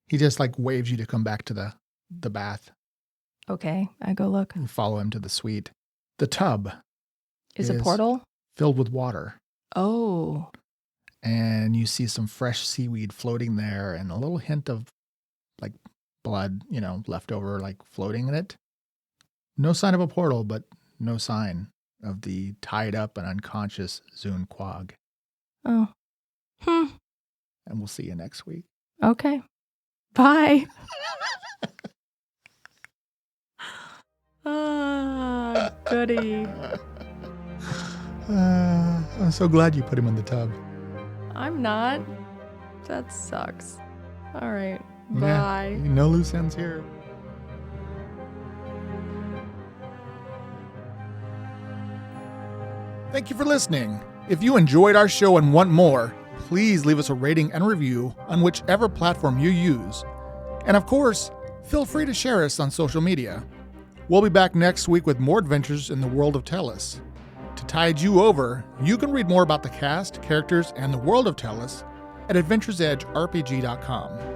He just like waves you to come back to the bath. Okay, I go look. You follow him to the suite. The tub is a portal filled with water. Oh. And you see some fresh seaweed floating there and a little hint of like blood, left over, like floating in it. No sign of a portal, but no sign of the tied up and unconscious Zune Quag. Oh. And we'll see you next week. Okay. Bye. Goody. I'm so glad you put him in the tub. I'm not. That sucks. All right. Bye. Yeah, no loose ends here. Thank you for listening. If you enjoyed our show and want more, please leave us a rating and review on whichever platform you use. And of course, feel free to share us on social media. We'll be back next week with more adventures in the World of Tellus. To tide you over, you can read more about the cast, characters, and the World of Tellus at AdventuresEdgeRPG.com.